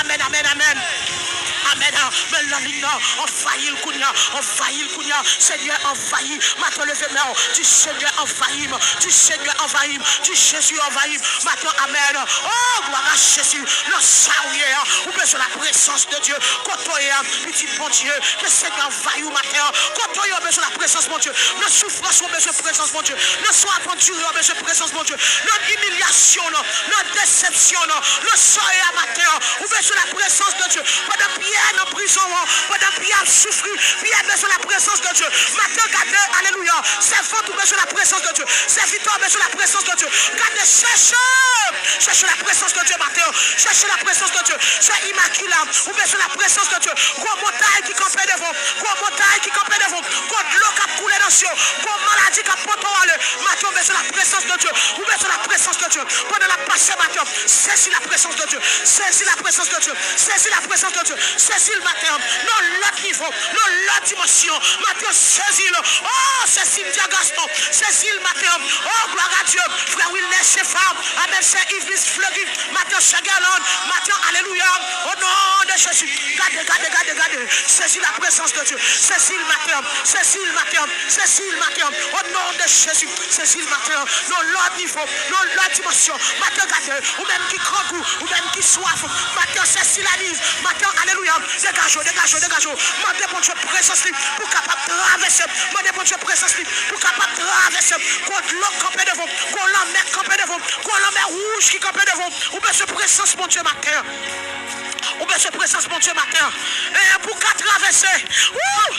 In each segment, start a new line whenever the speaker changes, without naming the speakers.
Amen, amen, amen. Amen. Mais la ligne, envahit le Kounia, envahit le Kounia. Seigneur, envahit. Maintenant, levez-moi. Du Seigneur, envahit. Du Seigneur, envahit. Du Jésus, envahit. Maintenant, amen. Oh, gloire à Jésus. Le saouilleur, ou besoin de la présence de Dieu. Quand on est petit bon Dieu, que le Seigneur envahit au matin. Quand on est besoin de la présence, mon Dieu. Le souffrance, on besoin de présence, mon Dieu. Le soin aventureux, on besoin de présence, mon Dieu. Notre humiliation, notre déception, le soir à matin, on besoin de la présence de Dieu. Pendant Pierre en prison, pendant Pierre souffre, Pierre besoin de la présence de Dieu. Maintenant, regardez, alléluia, c'est fort, tout besoin de la présence de Dieu. C'est victoire, besoin de la présence de Dieu. Regardez, cherchez la présence de Dieu, matin. Cherchez la présence de Dieu. C'est immaculé, vous besoin de la présence de Dieu. Gros montagne qui campait devant, gros montagne qui campait devant, gros de l'eau qui a coulé dans le ciel, gros maladie qui a porté à l'eau. Maintenant, vous besoin de la présence de Dieu. Vous besoin de la présence de Dieu. Pendant la passée, maintenant, saisis la présence de Dieu. Saisis la présence de Dieu. Saisis la présence de Dieu. Saisis le matin. Non, l'autre niveau. Non, l'autre dimension. Maintenant, saisis-le. Oh, c'est Cynthia Gaston. Saisis le matin. Oh, gloire à Dieu. Frère Wilner, c'est femme. Amen, c'est Yves Fleury. Maintenant, c'est Galon. Maintenant, alléluia. Au nom de Jésus. Gardez. Saisis la présence de Dieu. Saisis le matin. Saisis le matin. Saisis le matin. Au nom de Jésus. Saisis le matin. Non, l'autre niveau. Non, l'autre dimension. Maintenant, regardez. Ou même qui croque, ou même qui soif. Maintenant, saisis la lise. Maintenant, alléluia. Dégagez. Mandez pour Dieu présence pour capable de traverser. Mandez pour Dieu présence pour capable de traverser. Quand l'eau campé devant, quand la mer campé devant, quand la mer rouge qui campé devant. Ou bien ce présence, mon Dieu, matin. Ou bien ce présence, mon Dieu, matin. Et pour qu'à traverser.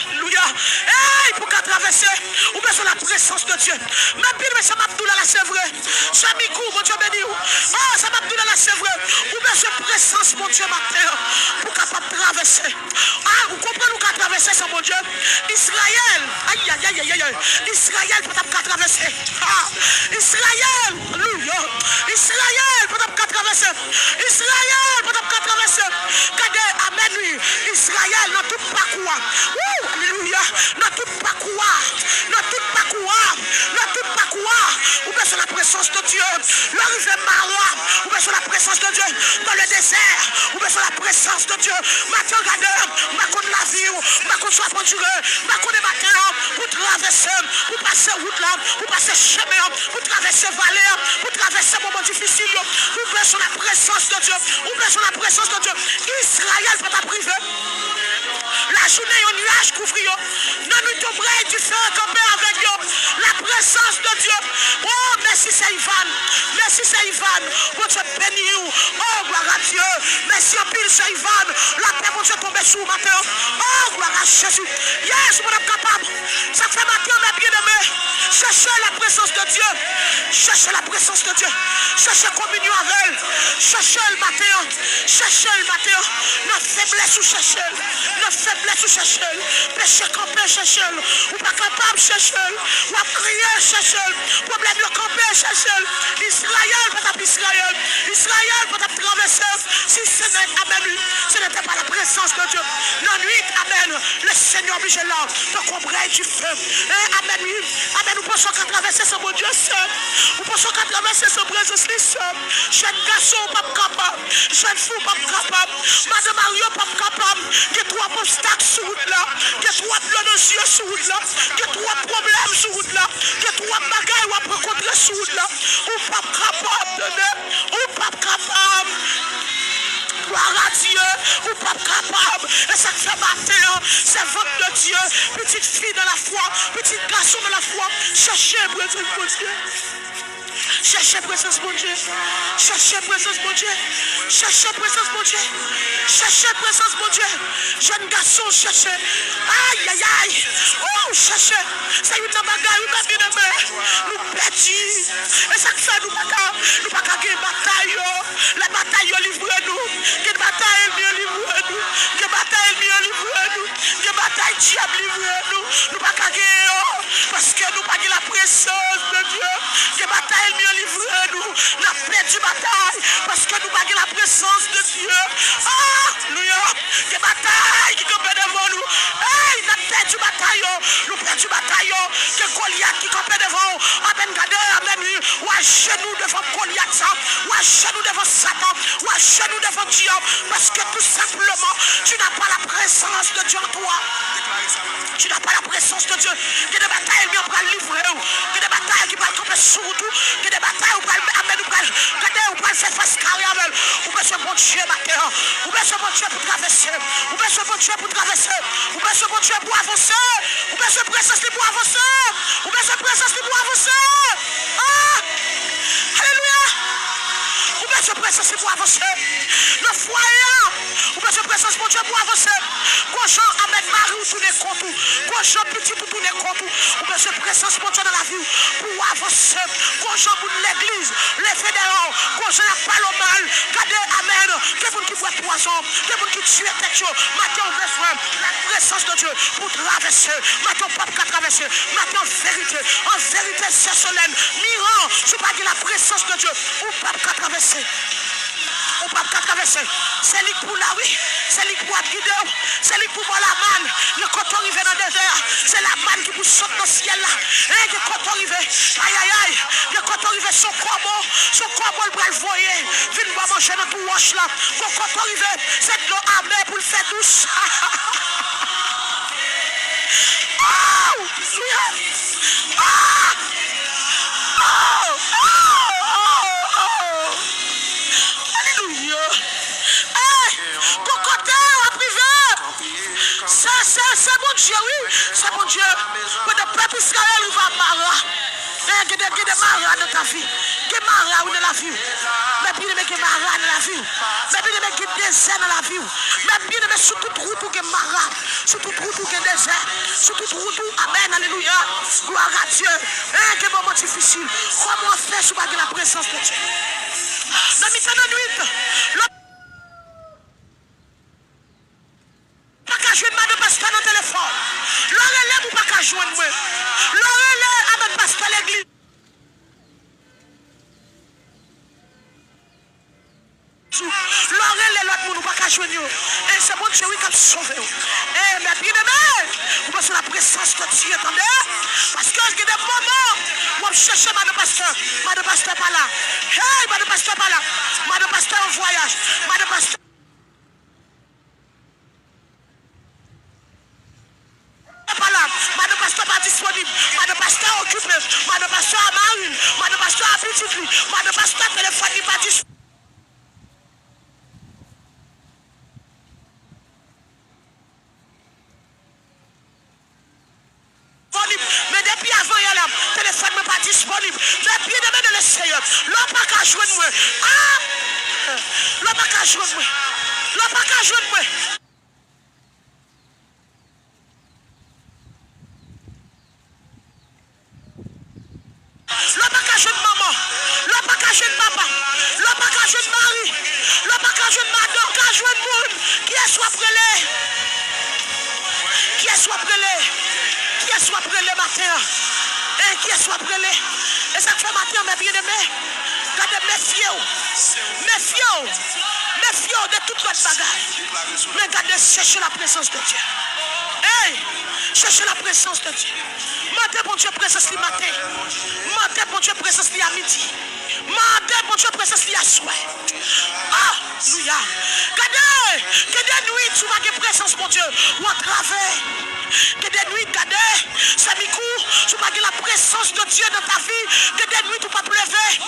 Alléluia. Et pour qu'à traverser. Ou bien sur la présence de Dieu. Même bien, mais ça m'a tout là, c'est vrai. Ça m'a coup, mon Dieu, béni. Oh, ça m'a tout là, c'est vrai. Ou bien ce présence, mon Dieu, matin. Pour capable de traverser. Ah, vous comprenez nous qu'à traverser, ça, mon Dieu. Israël. Aïe. Israël, peut pas traverser. Ah, Israël. Alléluia. Israël, peut pas traverser. Israël, peut pas traverser. Regardez, amen, lui. Israël, dans tout parcours. Alléluia. Dans tout parcours. Ou bien sur la présence de Dieu. L'arrivée Marois. Ou bien sur la présence de Dieu. Dans le désert. Ou bien sur la présence de Dieu. Maintenant, regardez. Ma contre la vie. Ma contre soit aventureux. Ma contre les matins. Pour traverser. Pour passer route là. Pour passer chemin. Pour traverser vallée. Pour traverser moment difficile. Ou bien sur la présence de Dieu. Ou bien sur la présence de Dieu. Israël peut pas priver. La journée, un nuage couvre. Non, nous tomberons du feu campé avec eux. La présence de Dieu. Oh, merci, c'est Ivan. Merci, c'est Ivan. Mon Dieu, béni. Oh, gloire à Dieu. Merci, en pile, c'est Ivan. La paix, mon Dieu, tombe sur matin. Oh, gloire à Jésus. Yes, mon âme capable. Ça fait matin, mes bien-aimés. Cherchez la présence de Dieu. Cherchez la présence de Dieu. Cherchez communion avec elle. Cherchez le matin. Cherchez le matin. Notre faiblesse ou cherchez. Notre faiblesse ou cherchez. Péché campé cherchez. Ou pas capable cherchez. Ou à prier cherchez. Problème de camper cherchez. Israël peut être Israël. Israël peut être traversé. Si ce n'est amen, ce n'était pas la présence de Dieu. La nuit, amen. Le Seigneur Michel là. Donc on brille du feu. Et amen. Amen. Nous pensons qu'à traverser ce bon Dieu seul. Nous pensons qu'à traverser ce présence seul. Jeune garçon pas capable. Jeune fou pas capable. Madame Mario pas capable. Il y a trois obstacles sur route là. Il y a trois plans de yeux sur route là. Il y a trois problèmes sur route là. Il y a trois bagailles où on peut rencontrer sur route là. Ou pas capable. Ou pas capable. Gloire à Dieu, ou pas capable. Et ça fait matin, c'est votre de Dieu. Petite fille dans la foi, petit garçon dans la foi. Cherchez présence mon Dieu. Cherchez présence mon Dieu. Cherchez présence mon Dieu. Cherchez présence mon Dieu. Cherchez présence mon Dieu. Jeune garçon, cherchez. Aïe. Oh, cherchez. C'est une bagaille, oui, bien aimé. Nous pétis. Et ça fait nous pas gagner bataille. La bataille livrée nous. Quelle bataille mieux livrée nous. Quelle bataille mieux livrée nous. Quelle bataille diable livrée nous. Nous pas gagner parce que nous pas la présence de Dieu. Quelle bataille mieux livrée nous. Nous avons perdu bataille parce que nous pas la présence de Dieu. Alléluia. Quelle bataille qui campait devant nous. Nous avons perdu bataille. Nous perdu bataille. Quel Goliath qui campait devant. Amen, gardez, amen. Ou à genoux devant Goliath, ou à genoux devant Satan, ou à genoux devant Dieu. Parce que tout simplement, tu n'as pas la présence de Dieu en toi. Tu n'as pas la présence de Dieu. Il y a des batailles qui vont livrer. Il y a des batailles qui vont tomber sur tout. Il y a des batailles qui vont amener. Vous pouvez faire face carrière. Vous pouvez se bon Dieu matin. Vous pouvez se bon Dieu pour traverser. Vous pouvez se bon Dieu pour traverser. Vous pouvez se bon Dieu pour avancer. Vous pouvez se présence pour avancer. Vous pouvez se présence pour avancer. Alléluia. Vous pouvez se présence pour avancer. Le foyer. Vous pouvez se présence pour Dieu pour avancer. Quand Jean amène Marie ou tourner compte. Quand Jean petit pour tourner compte. Vous pouvez se présence pour Dieu dans la vie pour avancer. Quand Jean pour l'église, les fédéraux. Quand Jean n'a pas le mal. Regardez, amen. Quelqu'un qui voit poison. Quelqu'un qui tue tête. Maintenant, on besoin la présence de Dieu pour traverser. Maintenant, pas qu'à traverser. Maintenant, en vérité, c'est solennel. Mirant, je pas dire la présence de Dieu. Ou pas qu'à traverser. Ou pas qu'à traverser. C'est lui pour la oui. C'est lui pour guider. C'est lui pour la manne. Le coton arrivé dans le désert. C'est la manne qui vous saute dans le ciel là. Et le coton arrivé. Aïe aïe aïe. Le coton arrivé son corbeau. Son corbeau le bras le voyer. Vine boire manger dans tout roche là. Le coton arrivé. C'est de l'eau amère pour le faire douce. Oh! C'est bon Dieu, oui, c'est bon Dieu. Pour le peuple Israël, il va marrer. Il y a des marras dans ta vie. Des marras dans la vie. Mais bien, il y a des marras dans la vie. Mais bien, il y a des déserts dans la vie. Mais bien, il y a sur toute route des marras. Sur toute route des déserts. Sur toute route, amen, alléluia. Gloire à Dieu. Et des moments difficiles. Comment faire si on a la présence de Dieu? Dans le temps de nuit, joindre madame pasteur dans le téléphone. L'oreille ou pas qu'à joindre moi. L'oreille avec pasteur l'église. L'oreille l'autre monde ou pas qu'à joindre. Et c'est bon Dieu qui a sauvé. Eh mais bien aimé, vous pensez la présence de Dieu, attendez. Parce que il y a des moments où on cherche madame pasteur pas là. Hey, madame pasteur pas là. Madame pasteur en voyage. Madame pasteur Madame pasteur pas disponible, madame pasteur occupé, madame pasteur à marine, madame pasteur à petite lit, madame pasteur téléphone pas disponible. Mais depuis avant, il y a là, téléphone n'est pas disponible. Depuis demain de l'Essayeur, l'homme pas qu'à joindre moi. L'homme pas qu'à joindre moi. L'homme pas qu'à joindre moi. L'homme pas qu'à joindre maman. L'homme pas qu'à joindre papa. L'homme pas qu'à joindre mari. L'homme pas qu'à joindre madame. Qu'à joindre monde. Qui est soit prélé. Qui est soit prélé. Qui est soit prélé matin. Et qui est soit prélé. Et ça fait matin, mes bien-aimés. Regardez, méfiez-vous. Méfiez-vous de toute votre bagarre. Mais regardez, cherchez la présence de Dieu. Hey, cherchez la présence de Dieu. Mandez bon Dieu présence le matin. Mandez bon Dieu présence à midi. Mandez bon Dieu présence à soir. Alléluia. Regardez, que des nuits tu vas avoir présence mon Dieu. Ou à travers. Que des nuits, regardez, c'est mi coup, tu vas avoir la présence de Dieu dans ta vie. Que des nuits tu vas pleuver.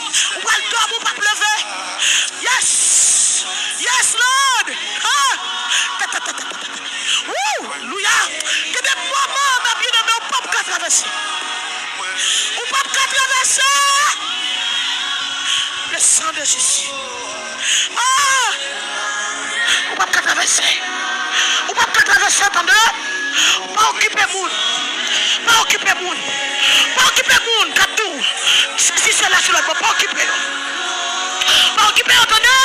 Ou à dormir ou pas pleuver. Yes. Yes, Lord. Alléluia. Que des moments, ma bien-aimée, on ne peut pas traverser. On ne peut pas traverser. Le sang de Jésus. On ne peut pas traverser. On ne peut pas traverser, attendez. Pas occuper moun. Pas occuper moun. Pas occuper moun. Katou. Si c'est là sur le pas occuper. Pas occuper, attendez.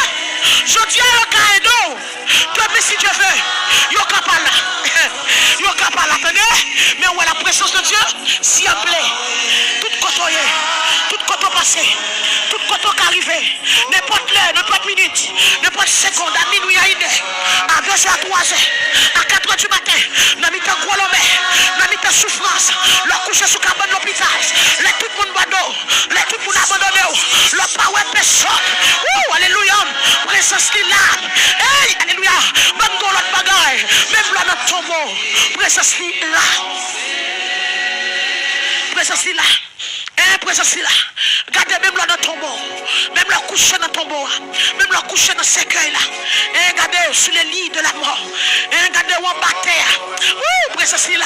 Je dis à Yokaedo. Depuis si Dieu veut. Yokapala. Yokapala, attendez. Mais où est la présence de Dieu? S'il vous plaît. Tout côté. Tout côté passé. Tout côté arrivé. N'importe l'heure, n'importe minute. N'importe seconde. À minuit, à 1 heure. À 2 heures, à 3 heures. À 4 heures du matin. N'a mis ta gros l'homme. N'a mis ta souffrance. Le coucher sous cabane de l'hôpital. Les tout le monde bado. Les tout le monde abandonné. Le power péché. Alléluia. présence est là. Hey, alléluia. Même dans l'autre bagaille, même là dans ton tombeau, présence est là. Présence est là. Présence là. Regardez même là dans ton tombeau. Même là couché dans ton tombeau. Même là couché dans ce cercueil là. Et regardez sur les lits de la mort. Et regardez où on battait. Présence là.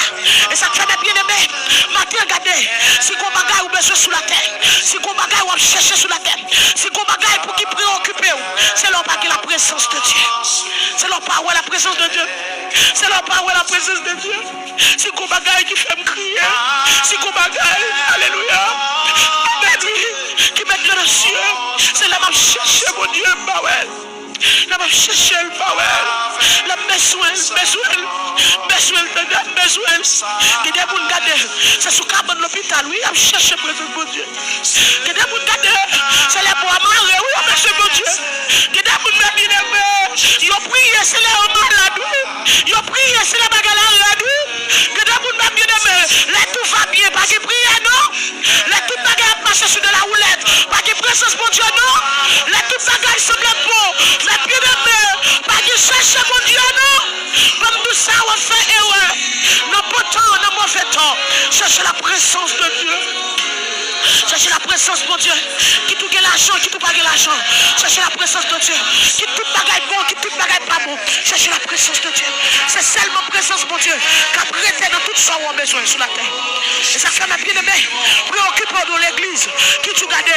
Et ça te fait bien aimé. Maintenant regardez. Si qu'on bagaille ou besoin sous la terre. Si qu'on bagaille ou on cherche sous la terre. Si qu'on bagaille pour qui préoccuper. C'est là pas la présence de Dieu. C'est là pas la présence de Dieu. C'est là pas la présence de Dieu. Si qu'on bagaille qui fait me crier. Si qu'on bagaille. Alléluia. Qui met dans le ciel, c'est là que je cherche mon Dieu, Bawel. Là je cherche le Bawel. La besoin. Qui des gens gardent, c'est sous cabane de l'hôpital, oui, je cherche le présence de Dieu. Qui des gens gardent, c'est les bois marrés, oui, je cherche mon Dieu. Qui des gens bien-aimés, ils ont prié, c'est les malades, ils ont prié, c'est les bagarres, que des gens bien-aimés, les tout va bien, pas de prière, non? Les tout bagarres marchent sur de la roulette, pas de présence, mon Dieu, non? Les tout bagarres semblent beaux, les bien-aimés, pas de chercher, mon Dieu, non? Comme tout ça, on fait erreur. Dans bon temps, dans mauvais temps, cherchez la présence de Dieu. Cherchez la présence de Dieu. Qui tout gagne l'argent, qui tout pas gagne l'argent. Cherchez la présence de Dieu. Qui tout bagaille bon, qui tout bagaille pas bon. Cherchez la présence de Dieu. C'est seulement présence de Dieu qui a prêté dans tout ça où on a besoin sur la terre. Et ça fait mes bien-aimés. Préoccupons de l'église. Qui tout garde,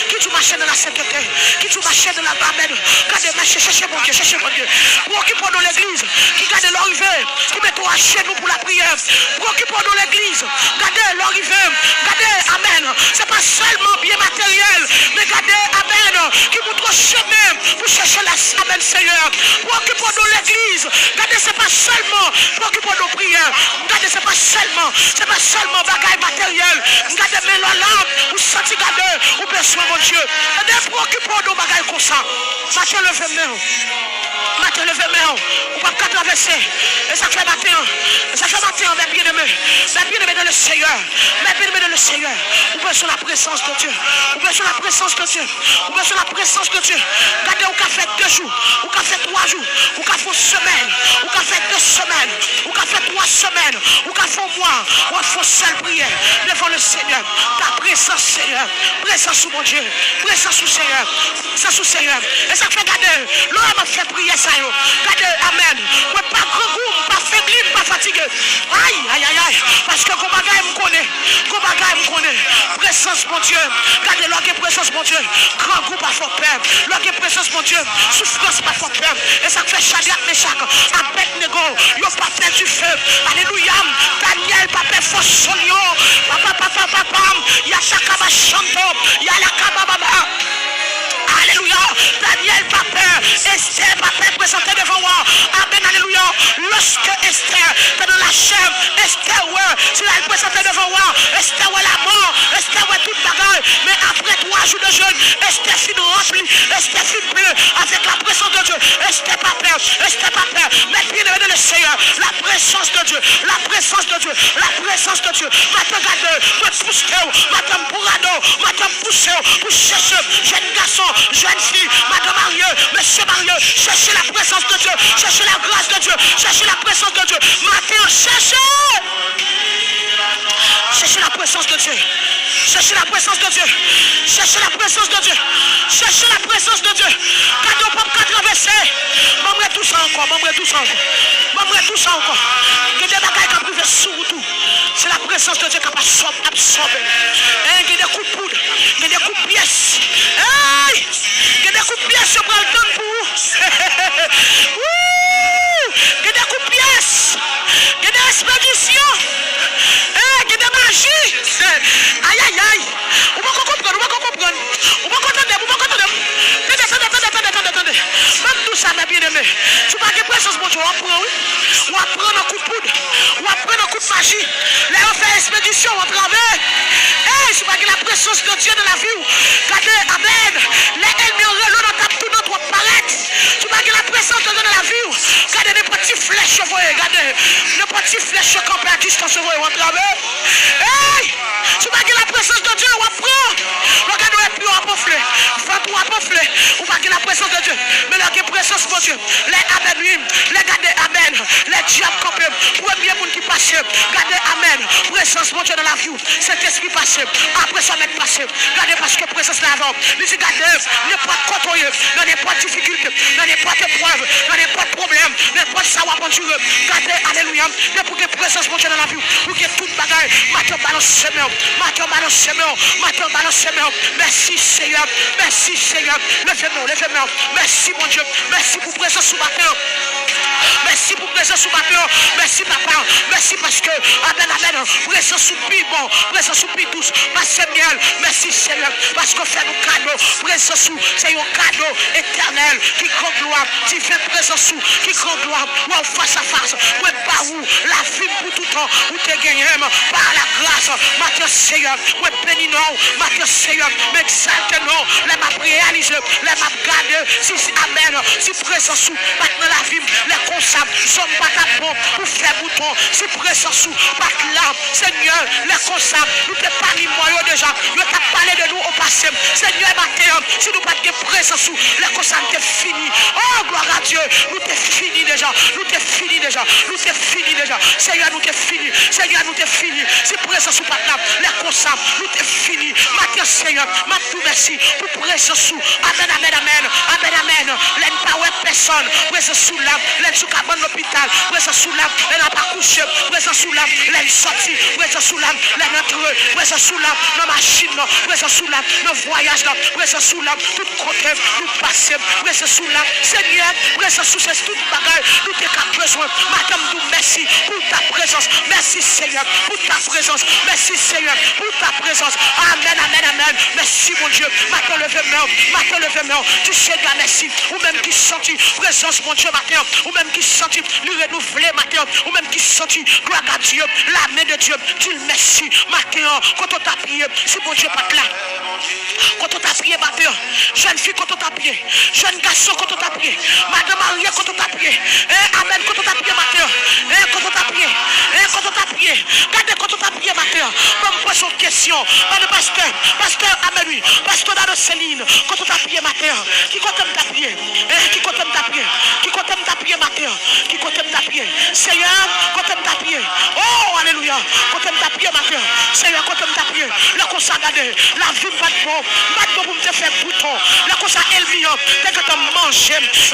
qui tout marche dans la sainteté, qui tout marche dans la barbe. Gardez, marchez, cherchez mon Dieu, cherchez mon Dieu. Préoccupons de l'église. Qui garde l'arrivée, qui met toi à chez nous pour la prière. Préoccupons de l'église. Gardez l'arrivée. Gardez, amen. C'est pas seulement bien matériel, mais regardez, amen, qui vous trouve chemin pour chercher la amen, Seigneur. Préoccupons de l'église. Regardez, c'est pas seulement préoccupons de prière. Regardez, c'est pas seulement bagaille matériel. Regardez, mais la lampe, vous sentez, regardez, vous besoin, mon Dieu. Regardez, préoccupons de bagaille comme ça. Matin, levez-moi. Matin, levez-moi. Vous ne pouvez pas traverser. Et ça fait matin. Et ça fait matin, mes bien-aimés. Mes bien-aimés dans le Seigneur. Mes bien-aimés dans le Seigneur. Vous pouvez sur la présence de Dieu. Vous pouvez sur la présence de Dieu. Vous pouvez sur la présence de Dieu. Regardez, vous avez fait 2 jours. Vous avez fait 3 jours. Vous avez fait une semaine. Vous avez fait 2 semaines. Vous avez fait 3 semaines. Vous avez fait un mois. Vous avez fait seule prière devant le Seigneur. Ta présence, Seigneur. Présence sous mon Dieu. Présence sous Seigneur. Présence sous Seigneur. Et ça fait garder. L'homme a fait prier ça. Regardez, amen. Vous n'êtes pas grand goût, pas faibli, pas fatigué. Aïe. Parce que Gomagaï me connaît. Présence, mon Dieu. Regardez, l'orgue présence, mon Dieu. Grand goût, pas fort peur. L'orgue présence, mon Dieu. Souffrance, pas fort peur. Et ça fait Shadrach, Meshach, Abednego. Yo pas fait du feu. Alléluia. Daniel, papa, faux solio. Papa. Yachakaba chanto. Yalakababa. Alléluia. Daniel, papa. Esther, papa, présenté devant moi. Amen, alléluia. Lorsque Esther, dans la chair, Esther, ouais, si elle est présentée devant moi, Esther, ouais, la mort, Esther, ouais, toute bagarre. Mais après 3 jours de jeûne, Esther finit remplie, Esther finit bleue, avec la présence de Dieu. Esther, pas peur. Mais bien dans le Seigneur, la présence de Dieu, la présence de Dieu. Maintenant, regardez, je pousse, maintenant, pousse, pour chercher, jeune garçon, jeune fille, madame mariée, monsieur marié, cherchez la présence de Dieu, cherchez la grâce de Dieu, cherchez la présence de Dieu. Maintenant, cherchez la présence de Dieu. Cherchez la présence de Dieu. Cherchez la présence de Dieu. Cherchez la présence de Dieu. Quand on peut traverser, m'aimerais tout ça encore. Que des bagailles qui privent sous tout. C'est la présence de Dieu qui va absorber. Il y a des coups de poudre. Il y a des coups de pièces. Il y a des coups de pièces sur le temps pour vous. Il y a des coups de pièces. Il y a des expéditions. Il y a des magies. Aïe. On va comprendre. Attendez. Même tout ça, mes bien-aimés. Tu vas avoir présence, mon Dieu. On va prendre un coup de poudre. On va prendre un coup de magie. Là, on fait expédition, on va prendre. Tu vas avoir la présence de Dieu dans la vie. Regardez, amen. Les ennemis ont relou dans ta tout notre paraître. Tu vas avoir la présence de Dieu dans la vie. Regardez les petits flèches, regardez. Les petits flèches campés à distance, on va prendre. Tu vas avoir la présence de Dieu, on va prendre. Regardez, on va plus on va gonfler. On va avoir la présence de Dieu. Mais là, présence, mon Dieu. Les amen, oui. Les gardez, amen. Les diables campés. Premier monde qui passe. Gardez, amen. Présence, mon Dieu, dans la vie. Cet esprit passé. Après ça, mettre passé. Gardez parce que présence là avant. Nous disons, gardez, n'importe quoi, dans n'importe difficulté, dans n'importe épreuve, dans n'importe problème, n'importe savoir pour Dieu. Gardez, alléluia. Mais pour que présence, mon Dieu, dans la vie. Pour que toute bagaille, maintenant balance chemin. Maintenant balance chemin. Maintenant balance chemin. Merci, Seigneur. Merci, Seigneur. Levez-moi, levez-moi. Merci, mon Dieu. Merci pour présence sous ma terre. Merci pour présence sous ma terre. Merci, papa. Merci parce que, amen, amen. Présence sous bon, présence sous douce. Merci, miel. Merci, Seigneur. Parce que fait nos cadeaux. Présence sous, c'est un cadeau éternel qui grand gloire. Tu fais présence sous, qui grand gloire. Ou face à face. Ou pas où la vie pour tout temps. Où tu gagné par la grâce. Matin, Seigneur. Ou béni non. Matin, Seigneur. M'exalte non. Les m'a réalisé. Les m'a gardé. Si, amen. Si présence sous. Maintenant, la vie. Les consables. Sommes pas ta pompe pour faire bouton. Si présence sous. Pas là. Seigneur. Les consables. Nous t'es pas mis moyen déjà. Nous t'as parlé de nous au passé. Seigneur, matin. Si nous pas de présence sous. Les consables t'es fini. Oh, gloire à Dieu. Nous t'es fini déjà. Nous t'es fini déjà. Nous t'es fini déjà. Seigneur, nous t'es fini. Seigneur, nous t'es fini. Si présence sous pas là. Les consables. Nous t'es fini. Matin, Seigneur. Matin, merci. Pour présence sous. Amen, amen, amen. Amen, amen. L'aine pas ouais personne. Présence sous là. L'aine sous cabane l'hôpital. Présence sous là. Elle n'a pas couché. Présence sous là. L'aine sorti. Présence sous là. L'aine entrée. Présence sous là. Dans machine. Présence sous là. Dans voyage là. Présence sous là. Tout côté. Nous passer. Présence sous là. Seigneur. Présence sous c'est toute bagaille. Nous t'es besoin. Madame, nous merci pour ta présence. Merci Seigneur pour ta présence. Merci Seigneur pour ta présence. Amen, amen, amen. Merci mon Dieu. Maintenant levez-moi. Maintenant levez-moi. Tu sais, gars, merci. Ou même qui sentit présence, mon Dieu, matin. Ou même qui sentit lui renouveler, matin. Ou même qui sentit gloire à Dieu. La main de Dieu. Dis merci. Matin, quand on t'a prié, si mon Dieu pas là. Quand on t'a prié, matin. Jeune fille, quand on t'a prié. Jeune garçon, quand on t'a prié. Madame Marie, quand on t'a prié. Amen, quand on t'a prié, matin. Quand on t'a prié. Quand on t'a prié. Regardez, quand on t'a prié, matin. Comme pose une question. Pasteur, amen, oui. Pasteur dans Céline. Quand on t'a prié, matin. Qui compte t'a prié? Qui compte t'a prié? Qui compte t'a prié, matin? Qui compte t'a prié? Seigneur, quand on t'a prié. Oh, alléluia. Quand on t'a prié, matin. Seigneur, quand on t'a prié. Le consacré, la vie pas de bon. Pas de bon pour me faire bouton. Le consacré, elle vient. Dès que tu manges,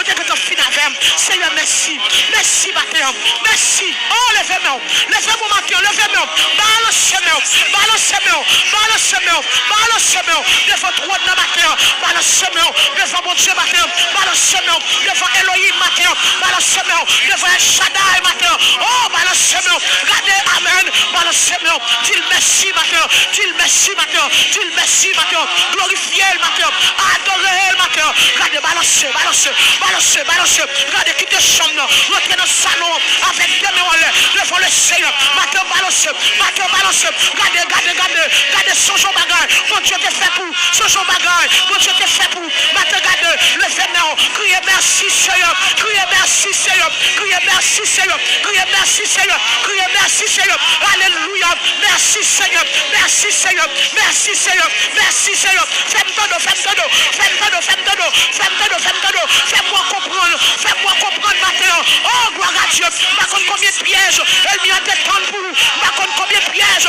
dès que tu finis avec. Seigneur, merci. Merci, matin. Merci. Oh, levez-moi. Levez-moi, matin. Levez-moi. Balance-moi. Balance-moi. Balance-moi. Balance-moi. Devant toi, matin. Balance-moi. Devant mon Dieu, matin. Balance-moi. Devant Elohim, matin. Balance-moi. Devant El Shaddai, matin. Oh, balance-moi. Regardez, amen. Balance-moi. Dis merci, matin. Dis merci, matin. Dis merci, matin. Glorifiez le matin. Adorez le matin. Regardez, balancez, balancez, balancez, balancez. Regardez, quittez chambre. Rentrez dans le salon avec deux mains en l'air. Devant le Seigneur. Matin, balancez. Matin, balancez. Regardez, regardez, regardez. Regardez, songeons bagaille. Mon Dieu te fait pour. Songeons bagaille. Mon Dieu te fait pour. Matin, regardez. Levez-moi. Criez merci, Seigneur. Criez merci, Seigneur. Criez merci, Seigneur. Criez merci, Seigneur. Criez merci, Seigneur. Alléluia. Merci, Seigneur. Merci, Seigneur. Merci, Seigneur. Merci, Seigneur. Fais-moi de, fais-moi de, fais-moi de, fais-moi de, fais-moi de, fais-moi de. Fais-moi comprendre. Fais-moi comprendre maintenant. Oh, gloire à Dieu. Par contre, combien de pièges. Elle vient t'étendre pour nous. Par contre, combien de pièges.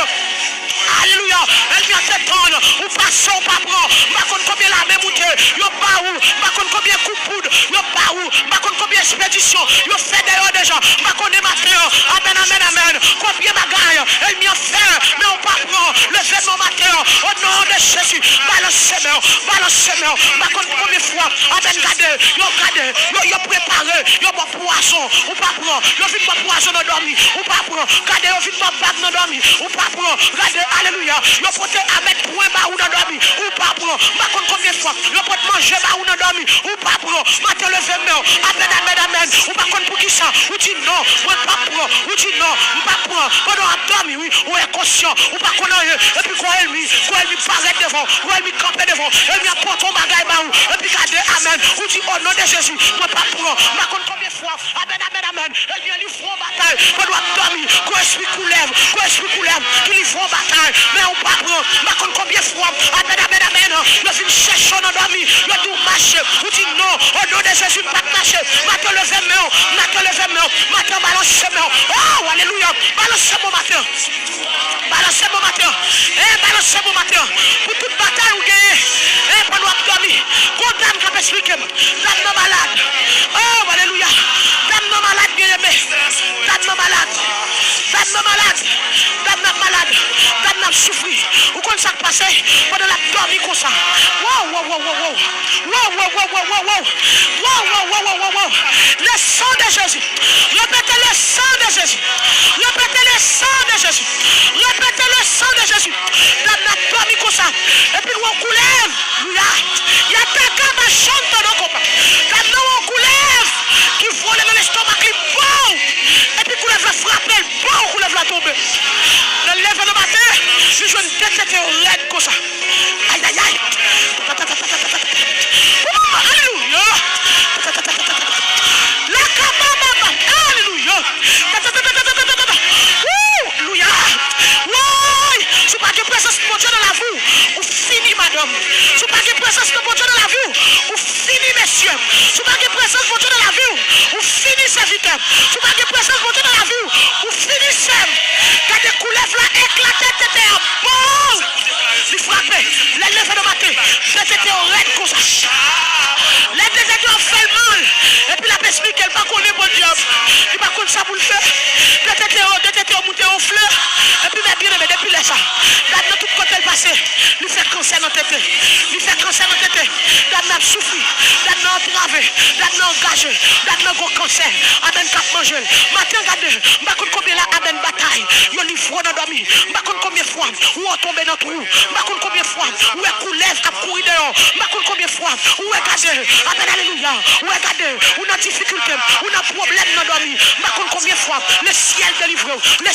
Alléluia. Elle vient t'étendre. Ou passons, ou pas prendre. Par contre, combien la même moutée. Yo pas où. Par contre, combien coup de poudre. Yo pas où. Par contre, combien expédition. Yo fait d'ailleurs déjà. Par contre, matin. Amen, amen, amen. Combien bagaille. Elle vient faire. Mais on pas prendre. Levez-moi matin. Au nom de Jésus. Balancez-moi. Balancez-moi. Par contre, combien fois. Amen, gardez. Yo gardez. Yo préparé. Yo pas poisson. Ou pas prendre. Yo vite pas poisson dans dormi. Ou pas prendre. Gardez. Yo vite pas bague dans dormi. Ou pas prendre. Gardez. Alléluia. Yo pote à mettre point bas ou dans dormi. Ou pas prendre. Par contre, combien fois. Yo pote manger bas ou dans dormi. Ou pas prendre. Matin levez-moi. Amen, amen, amen. Ou par contre, pour qui ça. Ou dit non. Ou pas prendre. Ou dit non. Ou pas prendre. Pendant à dormi, oui. Ou est conscient. Ou pas connaître. Et puis quoi elle lui paraît devant. Ou elle lui camper devant. Elle lui apporte ton bagaille bas ou. Et puis regardez, amen. Ou dit au nom de Jésus. Moi pas prendre. Par contre, combien fois. Amen, amen, amen. Elle vient lui faire bataille. Pendant à dormi. Quoi esprit coulève, qui livre en bataille, mais on pas prendre, ma compte combien de fois, amen, amen, amen, le film cherche on endormi, le doux marche, ou dit non, au nom de Jésus, pas de marcher, matin levé main, matin balance main, oh, alléluia, balance mon matin, balancez mon matin, pour toute bataille ou gagner, pour nous abdomen, condamne qui peut expliquer, dame nos malades, oh, alléluia, dame nos malades, bien aimé, dame nos malades, dame nos souffrir, ou quand ça passe, pendant la dormi comme ça, wow, le sang de Jésus, répétez le sang de Jésus, répétez le sang de Jésus, répétez le sang de Jésus, dame nos dormi comme ça, et puis nous on coulève, il y a ta cama chante dans nos copains, dame nous on coulève, qui vole dans l'estomac, qui bon, et puis coulève la frappe, bon, coulève la tombe, le lève le matin, je joue une tête qui est raide comme ça, aïe, aïe, aïe, alléluia, la cabane, alléluia, alléluia, oui, si pas de présence de mon Dieu dans la vie, ou fini madame, si pas de présence de mon Dieu dans la vie, ou fini messieurs, si pas de présence de mon Dieu dans la vie, ou fini serviteur, si pas de présence de mon Dieu dans la vie, ou fini serve, quand des coulèves là éclatent, t'étais un bon, il frappait, les lèvres de matin, t'étais au raid comme ça, les deux ont fait mal, et puis la explique qu'elle va connaître mon Dieu, il va connaître ça pour le faire, t'étais monté au fleur, et puis bien aimé, depuis là ça, là de tout côté le passé, lui fait cancer dans tête, là n'a souffert, là n'a entravé, là n'a engagé, là n'a gros cancer, amen cap manger, matin regardez, m'a compte combien là amen bataille, yo livre dans dormi, m'a compte combien fois, ou on tombe dans trou, m'a compte combien fois, ou est coulève à courir dehors, m'a compte combien fois, ou est gazé, amen alléluia, ou est gardé, ou dans difficulté, ou dans problème dans dormi, m'a compte combien fois, le ciel délivre, le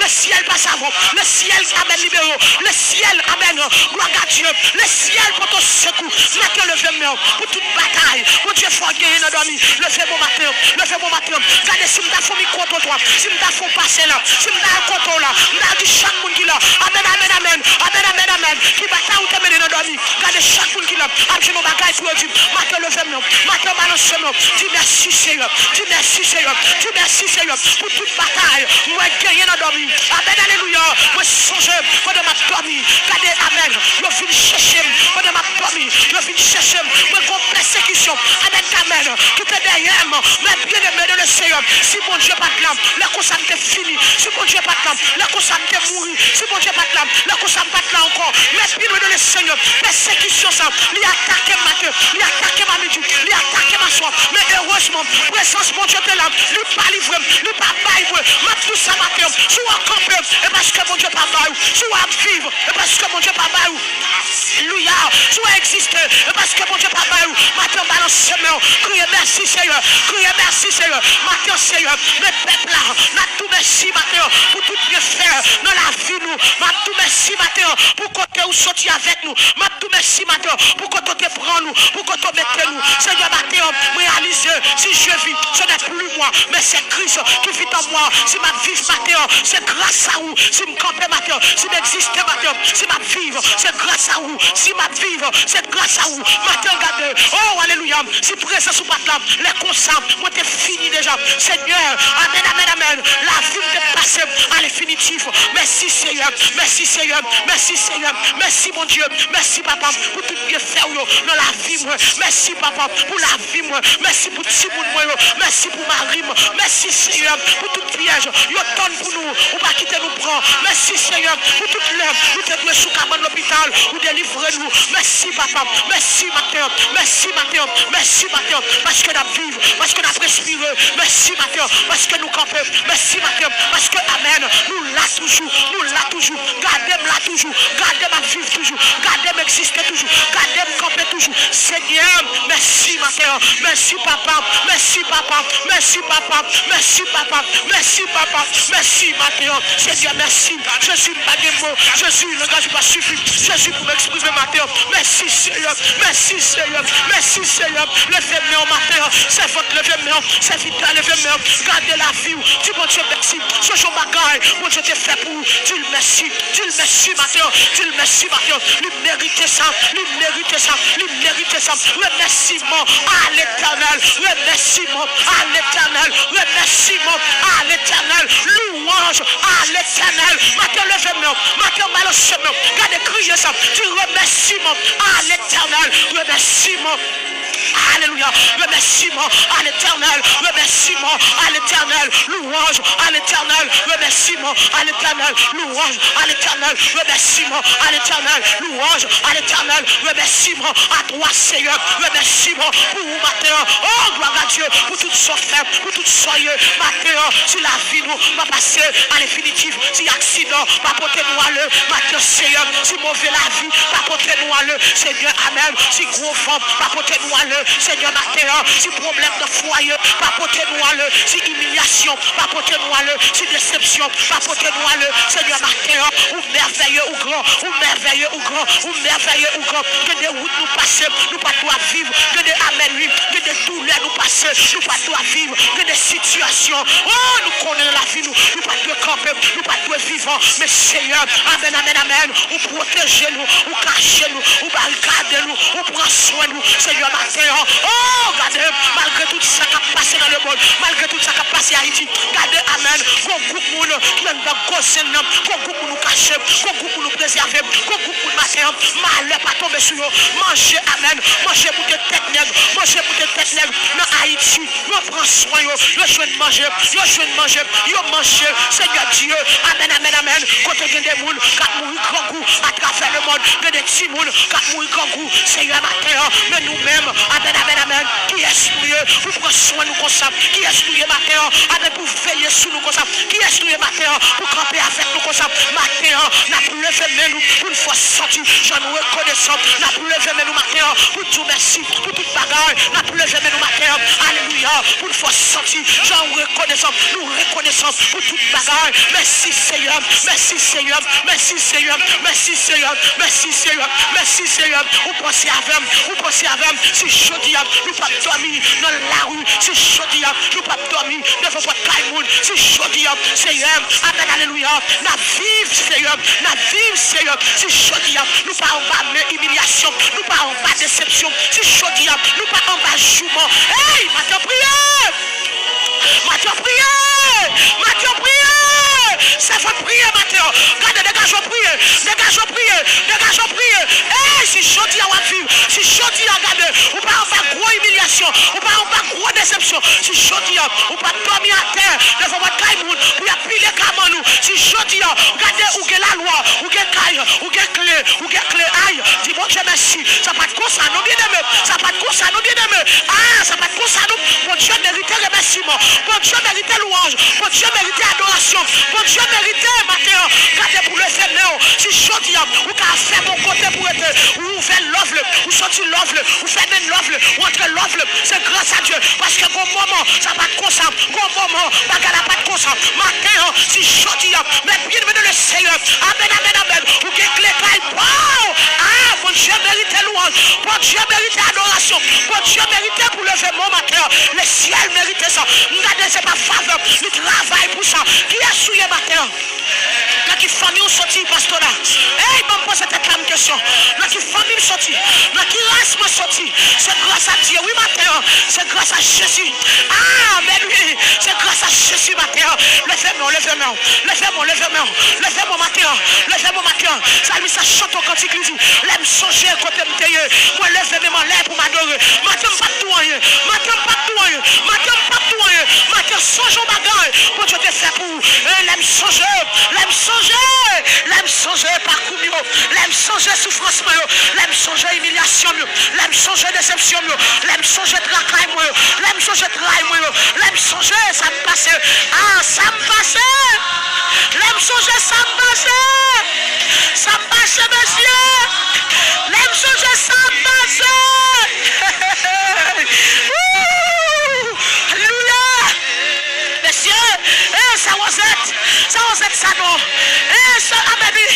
ciel passe avant, le ciel amen libéré, le ciel amen, gloire à Dieu, le ciel pour ton secours, maintenant levez moi pour toute bataille, pour Dieu faut gagner dans dormi, levez mon matin, regardez si m'ta faut micro contre toi, si m'ta faut passer là, si m'ta contre là, m'ta dit chaque monde qui là, amen, qui bataille ou te mener dans dormi, regardez chaque monde qui là, après mon bagaille pour Dieu, matin levez moi, matin balance moi, dis merci Seigneur, pour toute bataille, moi gagner dans dormi, amen alléluia, moi songer pendant ma dormi, regardez amen, je viens chercher pendant ma dormi, je viens chercher, moi comme persécution, amen, qui te derrière moi, mais bien aimé de le Seigneur, si mon Dieu pas de l'âme, la cause m'est fini, si mon Dieu pas de l'âme, la cause m'est mouru, si mon Dieu pas de l'âme, la cause m'est pas de l'âme encore, mais bien aimé de le Seigneur, persécution ça, lui attaquer ma matin, lui attaquer ma midi, lui attaquer ma soir, mais heureusement, présence mon Dieu de l'âme, lui pas livré, lui pas baillé, ma tout ça matin, sous un campé, et parce que mon Dieu pas baillé, sous un vivre, et parce que mon Dieu pas baillé, alléluia, sous un exister, et parce que mon Dieu pas baillé, matin balance semaine, criez merci Seigneur, matin Seigneur, mes peuples là, n'a tout merci matin, pour tout bien faire dans la vie nous, m'a tout merci matin, pour côté où sortir avec nous, m'a tout merci matin, pour côté te prendre nous, pour côté mettre nous, Seigneur matin, réaliser, si je vis, ce n'est plus moi, mais c'est Christ qui vit en moi, si ma vie matin, c'est grâce à vous, si me camper matin, si m'existe matin, si ma vivre, c'est grâce à vous, si ma vivre, c'est grâce à vous, matin regardez, oh alléluia, si présence ou pas là, les consents, moi t'es fini déjà, Seigneur, amen, la vie t'est passée à l'infinitif, merci Seigneur, merci mon Dieu, merci papa, pour tout bien faire dans la vie, moi, merci papa, pour la vie, moi, merci pour tout le monde, merci pour Marie, merci Seigneur, pour tout piège, yo tonne pour nous, ou pas quitter nous prendre, merci Seigneur, pour toute l'heure, nous te doué sous cabane l'hôpital, ou délivrer nous, merci papa, merci matin, parce que nous vivons, parce que nous respirons, merci matin, parce que nous campons, merci matin, parce que amen, nous là toujours, gardez-moi là toujours, gardez-moi vivre toujours, gardez-moi exister toujours, gardez-moi camper toujours, Seigneur, merci matin, merci papa, merci papa, merci papa, merci papa, merci Mathéo, Seigneur, merci, Jésus, pas de mots, Jésus, le langage pas suffit, Jésus pour m'exprimer Mathéo, merci Seigneur, merci Seigneur, merci Seigneur, levez-moi Mathéo, c'est votre levez-moi, c'est vital levez-moi, gardez la vie, dis mon Dieu merci, ce jour bagaille, mon Dieu t'ai fait pour, dis le merci Mathéo, dis le merci Mathéo, lui mérite ça, lui mérite ça, lui mérite ça, remerciement à l'éternel, remerciement à l'éternel, remerciement à l'éternel, louange à l'éternel, Mathéo levez-moi, Mathéo mal au chemin, gardez crier ça, dis remerciement à l'éternel, remerciement. Alléluia, remerciement à l'éternel, remerciement à l'éternel, louange à l'éternel, remerciement à l'éternel, louange à l'éternel, remerciement à l'éternel, louange à l'éternel, remerciement à toi Seigneur, remerciement pour vous Mathéo, oh gloire à Dieu, pour tout son faible, pour tout soyeux, Mathéo, si la vie nous va passer à l'infinitif, si accident, va porter nous à le, Mathéo Seigneur, si mauvais la vie, va porter nous à le, Seigneur, amen, si gros femme, va porter nous à le, Seigneur Mathéo, si problème de foyer, apportez-nous à le, si humiliation, apportez-nous à le, si déception, apportez-nous à le, Seigneur Mathéo, ou merveilleux ou grand, ou merveilleux ou grand, ou merveilleux ou grand, que des routes nous passer, nous pas doivent vivre, que des amen, que des douleurs nous passer, nous pas doivent vivre, que des situations, oh nous connaissons la vie, nous pas doivent camper, nous pas doivent vivre, mais Seigneur, amen, amen, amen, ou protégez-nous, ou cachez-nous, ou barricadez-nous, ou prends soin de nous, Seigneur Mathéo. Oh, regardez, malgré tout ça qui a passé dans le monde, malgré tout ça qui a passé à Haïti, regardez, amen, qu'on groupe qui est dans le gossin, qu'on groupe nous cacher, qu'on groupe nous préserver, qu'on groupe nous mater, malheur pas tomber sur eux, manger, amen, manger pour des têtes nègres, manger pour des têtes nègres, dans Haïti, nous prenons soin, nous jouons de manger, nous jouons de manger, nous manger, Seigneur Dieu, amen, amen, amen, quand il y a des moules, quand nous grand goût à travers le monde, il y a des petits moules, quand nous grand goût, Seigneur Mathéo, mais nous-mêmes, amen, amen, amen. Qui est-ce nous? Pour prendre soin de nous comme ça? Qui est-ce nous, Mathéo? Amen, pour veiller sur nous comme ça? Qui est-ce nous, Mathéo? Pour camper avec nous comme ça? Mathéo, n'a plus levé nous pour une fois sorti. J'en reconnaissant. N'a plus levé nous, Mathéo, pour tout merci, pour toute bagarre. N'a plus levé nous, Mathéo. Alléluia. Pour une fois sorti. J'en reconnaissant. Nous reconnaissons pour toute bagarre. Merci Seigneur. Merci Seigneur. Merci Seigneur. Merci Seigneur. Merci Seigneur. Merci Seigneur. Vous pensez avec. Vous pensez avec. Si jeudi, nous pas dormir dans la rue, si jeudi, nous pas dormir devant votre caïmoun, si jeudi, Seigneur, amen, alléluia, na vive Seigneur, si jeudi, nous pas en bas humiliation, nous pas en bas déception, si jeudi, nous pas en bas jugement. Hey, Mathieu, priez! Mathieu, priez! C'est votre prière, Mathieu. Regardez, dégageons prier. Hey, si jeudi, on va vivre, si jeudi, regardez, ou pas en bas gros humiliation, ou pas en bas gros déception, si jeudi, ou pas dormir à terre devant votre caïmoun, ou y a pile comme nous, si jeudi, regardez, ou que la loi, ou que caille, ou que clé, aïe, dis bon Dieu merci, ça pas de quoi ça, nous bien aimé, ça pas de quoi ça, nous bien aimé, ah, ça pas de quoi ça, nous, mon Dieu mérite remerciement, mon Dieu mérite louange, mon Dieu mérite adoration, mon Dieu mérite Mathéo, regardez pour le Seigneur, si jeudi, ou qu'à faire mon côté pour être, ou faire l'offre, ou sortir l'offre, ou faire même l'offre, ou entre l'offre, c'est grâce à Dieu, parce que bon moment, ça pas de quoi ça, bon moment, bagarre pas de quoi ça, Mathéo, si jeudi, mais bien de le Seigneur, amen, amen, amen, ou que clé caille, wow, ah, mon Dieu mérite louange, mon Dieu mérite adoration, mon Dieu mérite pour lever mon Mathéo, le ciel mérite ça, regardez, c'est pas faveur, le travail pour ça, qui est souillé Mathéo? Là qui famille sorti pastorat. Hey, bon pose cette même question. Là qui famille sorti. Là qui race me sorti. C'est grâce à Dieu. Oui, Mathéo. C'est grâce à Jésus. Ah, mais lui, c'est grâce à Jésus, Mathéo. Levez-moi, Mathéo. Ça lui, ça chante au cantique, il dit, l'aime songer côté m'teye. Moi, levez-moi l'air pour m'adorer. Mathéo, pas tout rien. Mathéo, songe au bagage. Pour Dieu te fait pour. L'aime songer parcours, l'aime songer souffrance, l'aime songer humiliation, l'aime songer déception, l'aime songer tracaille, l'aime songer trahi, l'aime songer ça me passe, ah ça me passe, l'aime songer ça me passe, monsieur, l'aime songer ça me passe. Alléluia. c'est ça non. Et ça, amen, oui.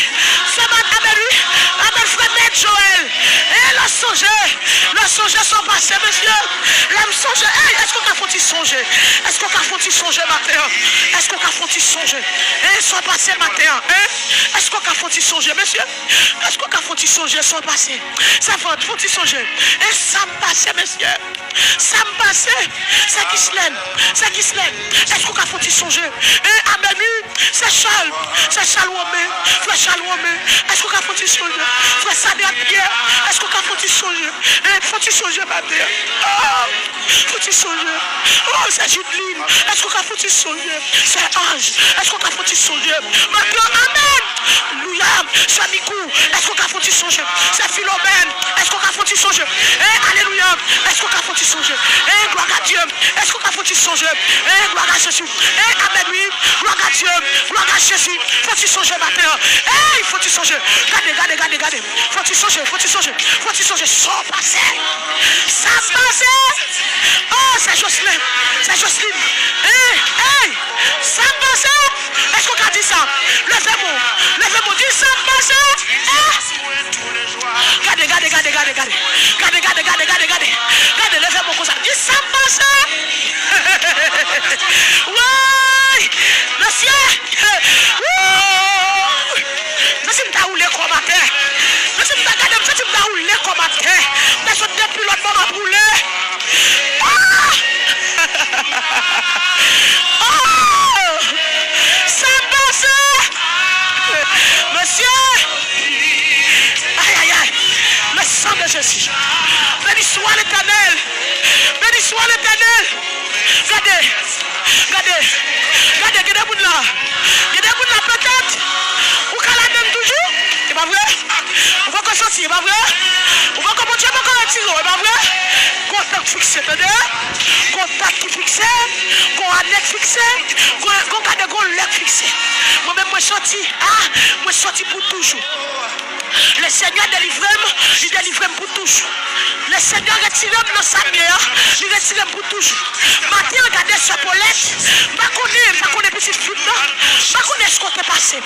Ce matin, amen, oui. Amen, frère Maître Joël. Et le songer sont passés, monsieur. L'âme songer. Est-ce qu'on a foutu songer? Est-ce qu'on a foutu songer matin? Est-ce qu'on a foutu songer? Et sont passés matin. Est-ce qu'on a foutu songer, monsieur? Est-ce qu'on a foutu songer sont passés? Ça va, foutu songer. Et ça me passait, monsieur. Ça me passait. C'est qui se lève. C'est qui se lève. Est-ce qu'on a foutu songer? Et amen, c'est Charles. C'est Charles Womé. Frère Charles Womé. Est-ce qu'on a foutu songer? Frère Sadia Pierre. Est-ce qu'on a foutu songer? Et foutu songer, ma mère. Oh, foutu songer. Oh, c'est Judeline. Est-ce qu'on a foutu songer? C'est Ange. Est-ce qu'on a foutu songer? Maintenant, amen. Louia. C'est Mikou. Est-ce qu'on a foutu songer? C'est Philomène. Est-ce qu'on a foutu songer? Et alléluia. Est-ce qu'on a foutu songer? Et gloire à Dieu. Est-ce qu'on a foutu songer? Et gloire à Jésus. Et amen, oui. Gloire à Dieu. Gloire à Jésus. Faut-tu songer matin? Et il faut-tu songer? Regardez. Faut-tu songer? Sans passer. Ça passe. Oh, c'est Jocelyne. Hey, ça passe. Est-ce qu'on a dit ça? Levez-moi. Dis ça passe. Regardez. Regardez, levez-moi comme ça. Dis ça passe. Ouais, monsieur. Merci de rouler comme à terre. Merci de rouler comme à terre. Personne depuis l'autre moment à rouler. Oh, ça passe. Monsieur. Aïe. Le sang de Jésus. Béni soit l'Éternel. Regardez, il y a des bouts là. Peut-être. Ou qu'à la même toujours. C'est pas vrai? On va qu'on sortir, c'est pas vrai? On va qu'on continue, on va qu'on tirer, c'est pas vrai? Contact fixé, contact qui fixé, qu'on annexe fixé, qu'on garde qu'on leg fixé. Moi-même, moi sorti pour toujours. Le Seigneur délivre-moi, il délivre-moi pour toujours. Le Seigneur retire-moi dans sa bière, il retire-moi pour toujours. Matin, regardez ce Paulette, je ne connais pas si je suis là, je ne connais pas ce qu'on est passé.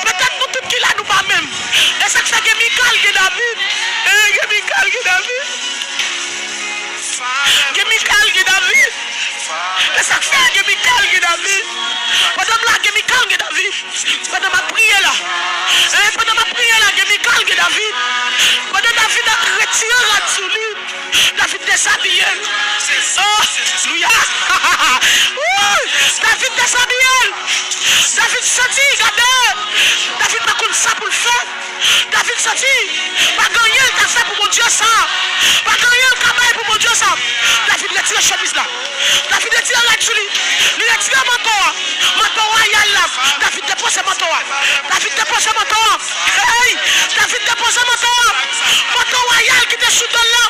Peut-être nous tous qui là, nous pas même. Et ça fait que Michael qui est David. Et ça fait que Michael qui est David. Pendant ma prière là, Michael qui est David. Pendant David a retiré la souligne, David déshabillé. Oh, Louia. David déshabillé. David sorti, regardez. David n'a pas ça pour le faire. David sorti. Pas gagner le café pour mon Dieu ça. Pas gagner le cabaret pour mon Dieu ça. David retire la chemise là. David retire la souligne. Il retire le manteau royal là. David dépose le manteau. Hey, David dépose le manteau royal qui était sous ton là.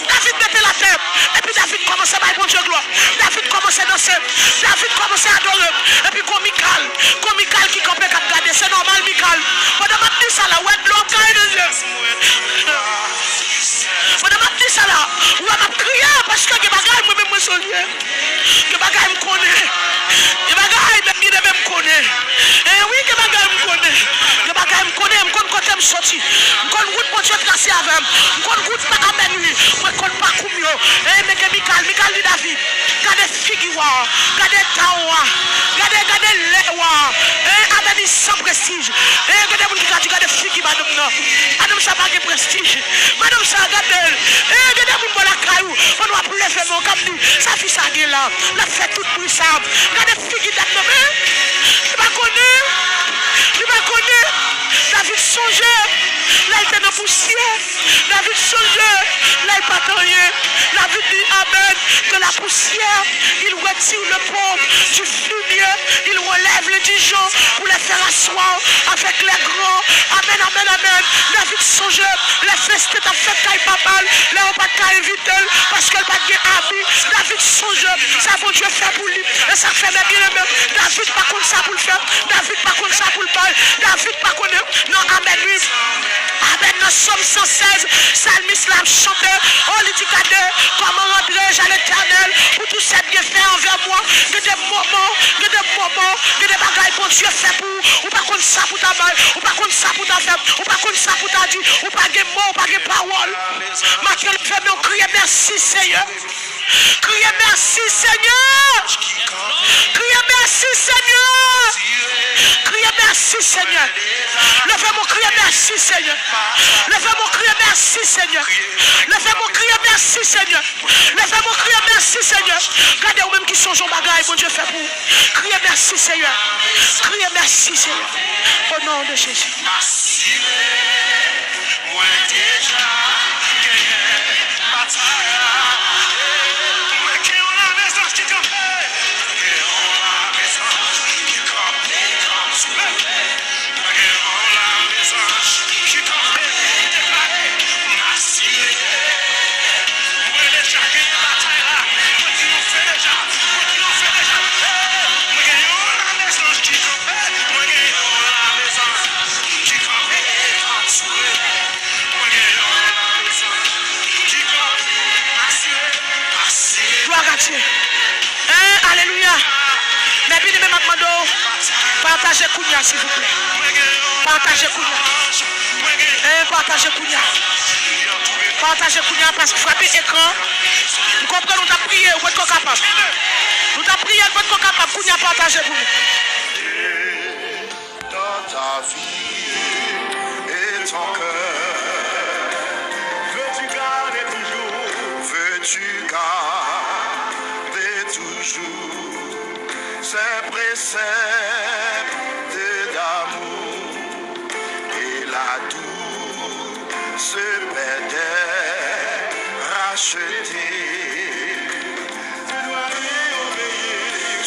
David mettait la terre. Et puis David commençait à bon Dieu gloire. David commençait à danser. David commençait à adorer. Et puis comme Michael qui campait à regarder. C'est normal Michael. Pendant ma petite ça là, ouais, l'homme qui est de Dieu. Pendant ma petite ça là, ouais, m'a crié parce que les bagages moi-même me sont liés. Les bagages me connaissent. Les bagages même connaissent. Et oui, les bagages me connaissent. Les bagages me connaissent. Je connais côté me sorti. Je connais route pour Dieu tracé avec. Je connais route pas à nuit. Je connais pas comme yo. Et mais Michael dit David. Regardez figure, regardez tawa, regardez lewa. Et amen sans prestige. Et regardez figure madame non. Madame ça pas de prestige. Madame ça regardez. Et regardez mon la caillou. On doit lever mon cap dit. Ça fait ça là. La fait toute puissante. Regardez figure d'adme. Tu pas connais. David songeait. Là il était dans poussière. David songeait. Là il pas rien. David dit amen. De la poussière, il retire le pauvre du fumier. Il relève les dijon pour les faire asseoir avec les grands. Amen. David songeait. Les festes étaient faites quand il pas mal. Là on pas qu'à éviter parce qu'elle pas bien habillé. David songeait. Ça va Dieu faire pour lui. Et ça fait bien même. David pas contre ça pour le faire. David pas contre ça pour le parler. David pas contre. Non, amen. Avec dans Somme 116, Salmiste l'a chanté. Oh, il dit comment rendrai-je à l'Éternel pour tout ce qu'il fait envers moi. Que des moments, que des bagailles pour Dieu fait pour. Ou pas contre ça pour ta main, ou pas contre ça pour ta femme, ou pas contre ça pour ta dit, ou pas de mots, ou pas de paroles. Maintenant, le fait me crier merci Seigneur. Criez merci Seigneur. Criez merci Seigneur. Criez merci Seigneur. Levez-moi crier merci Seigneur. Levez-moi crier merci Seigneur. Levez-moi crier merci Seigneur. Levez-moi crier merci Seigneur. Regardez vous même qui sont en bagaille, bon Dieu fait pour vous. Criez merci Seigneur. Criez merci Seigneur. Au nom de Jésus. Alléluia. Mais bien même maintenant, partagez Kounia s'il vous plaît. Partagez Kounia. Partagez Kounia. Partagez Kounia parce que frapper écran. Vous comprenez, nous avons prié, vous êtes capable. Nous avons prié, vous êtes capable. Kounia, partagez pour nous.
Dans ta vie et ton cœur, veux-tu garder toujours? Veux-tu garder toujours ces préceptes d'amour et la douce paix d'être racheté?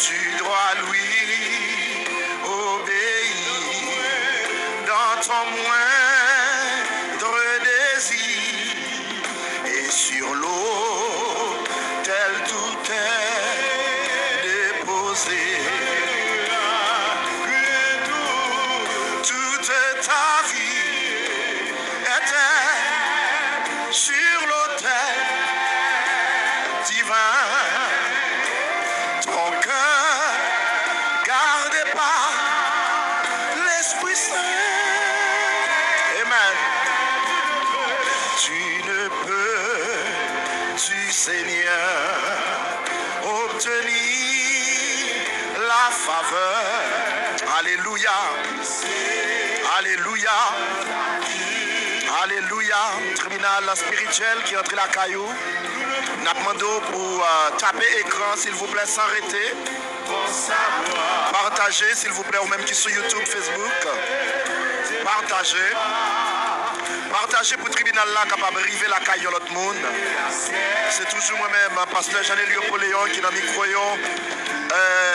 Tu dois lui obéir dans ton moindre désir, et sur l'eau tel tout est déposé. Toute ta vie était sur l'autel divin. Ton cœur gardé par l'Esprit Saint. Amen. Tu ne peux du Seigneur obtenir la faveur. Alléluia. Alléluia. Alléluia. Tribunal spirituel qui entre la caillou. N'a demandé pour taper écran s'il vous plaît, s'arrêter. Partagez s'il vous plaît, ou même qui sur YouTube, Facebook. Partagez. Partagez pour le tribunal là capable d'arriver la caille de l'autre monde. C'est toujours moi-même, pasteur Jean Léopoléon qui est dans le micro.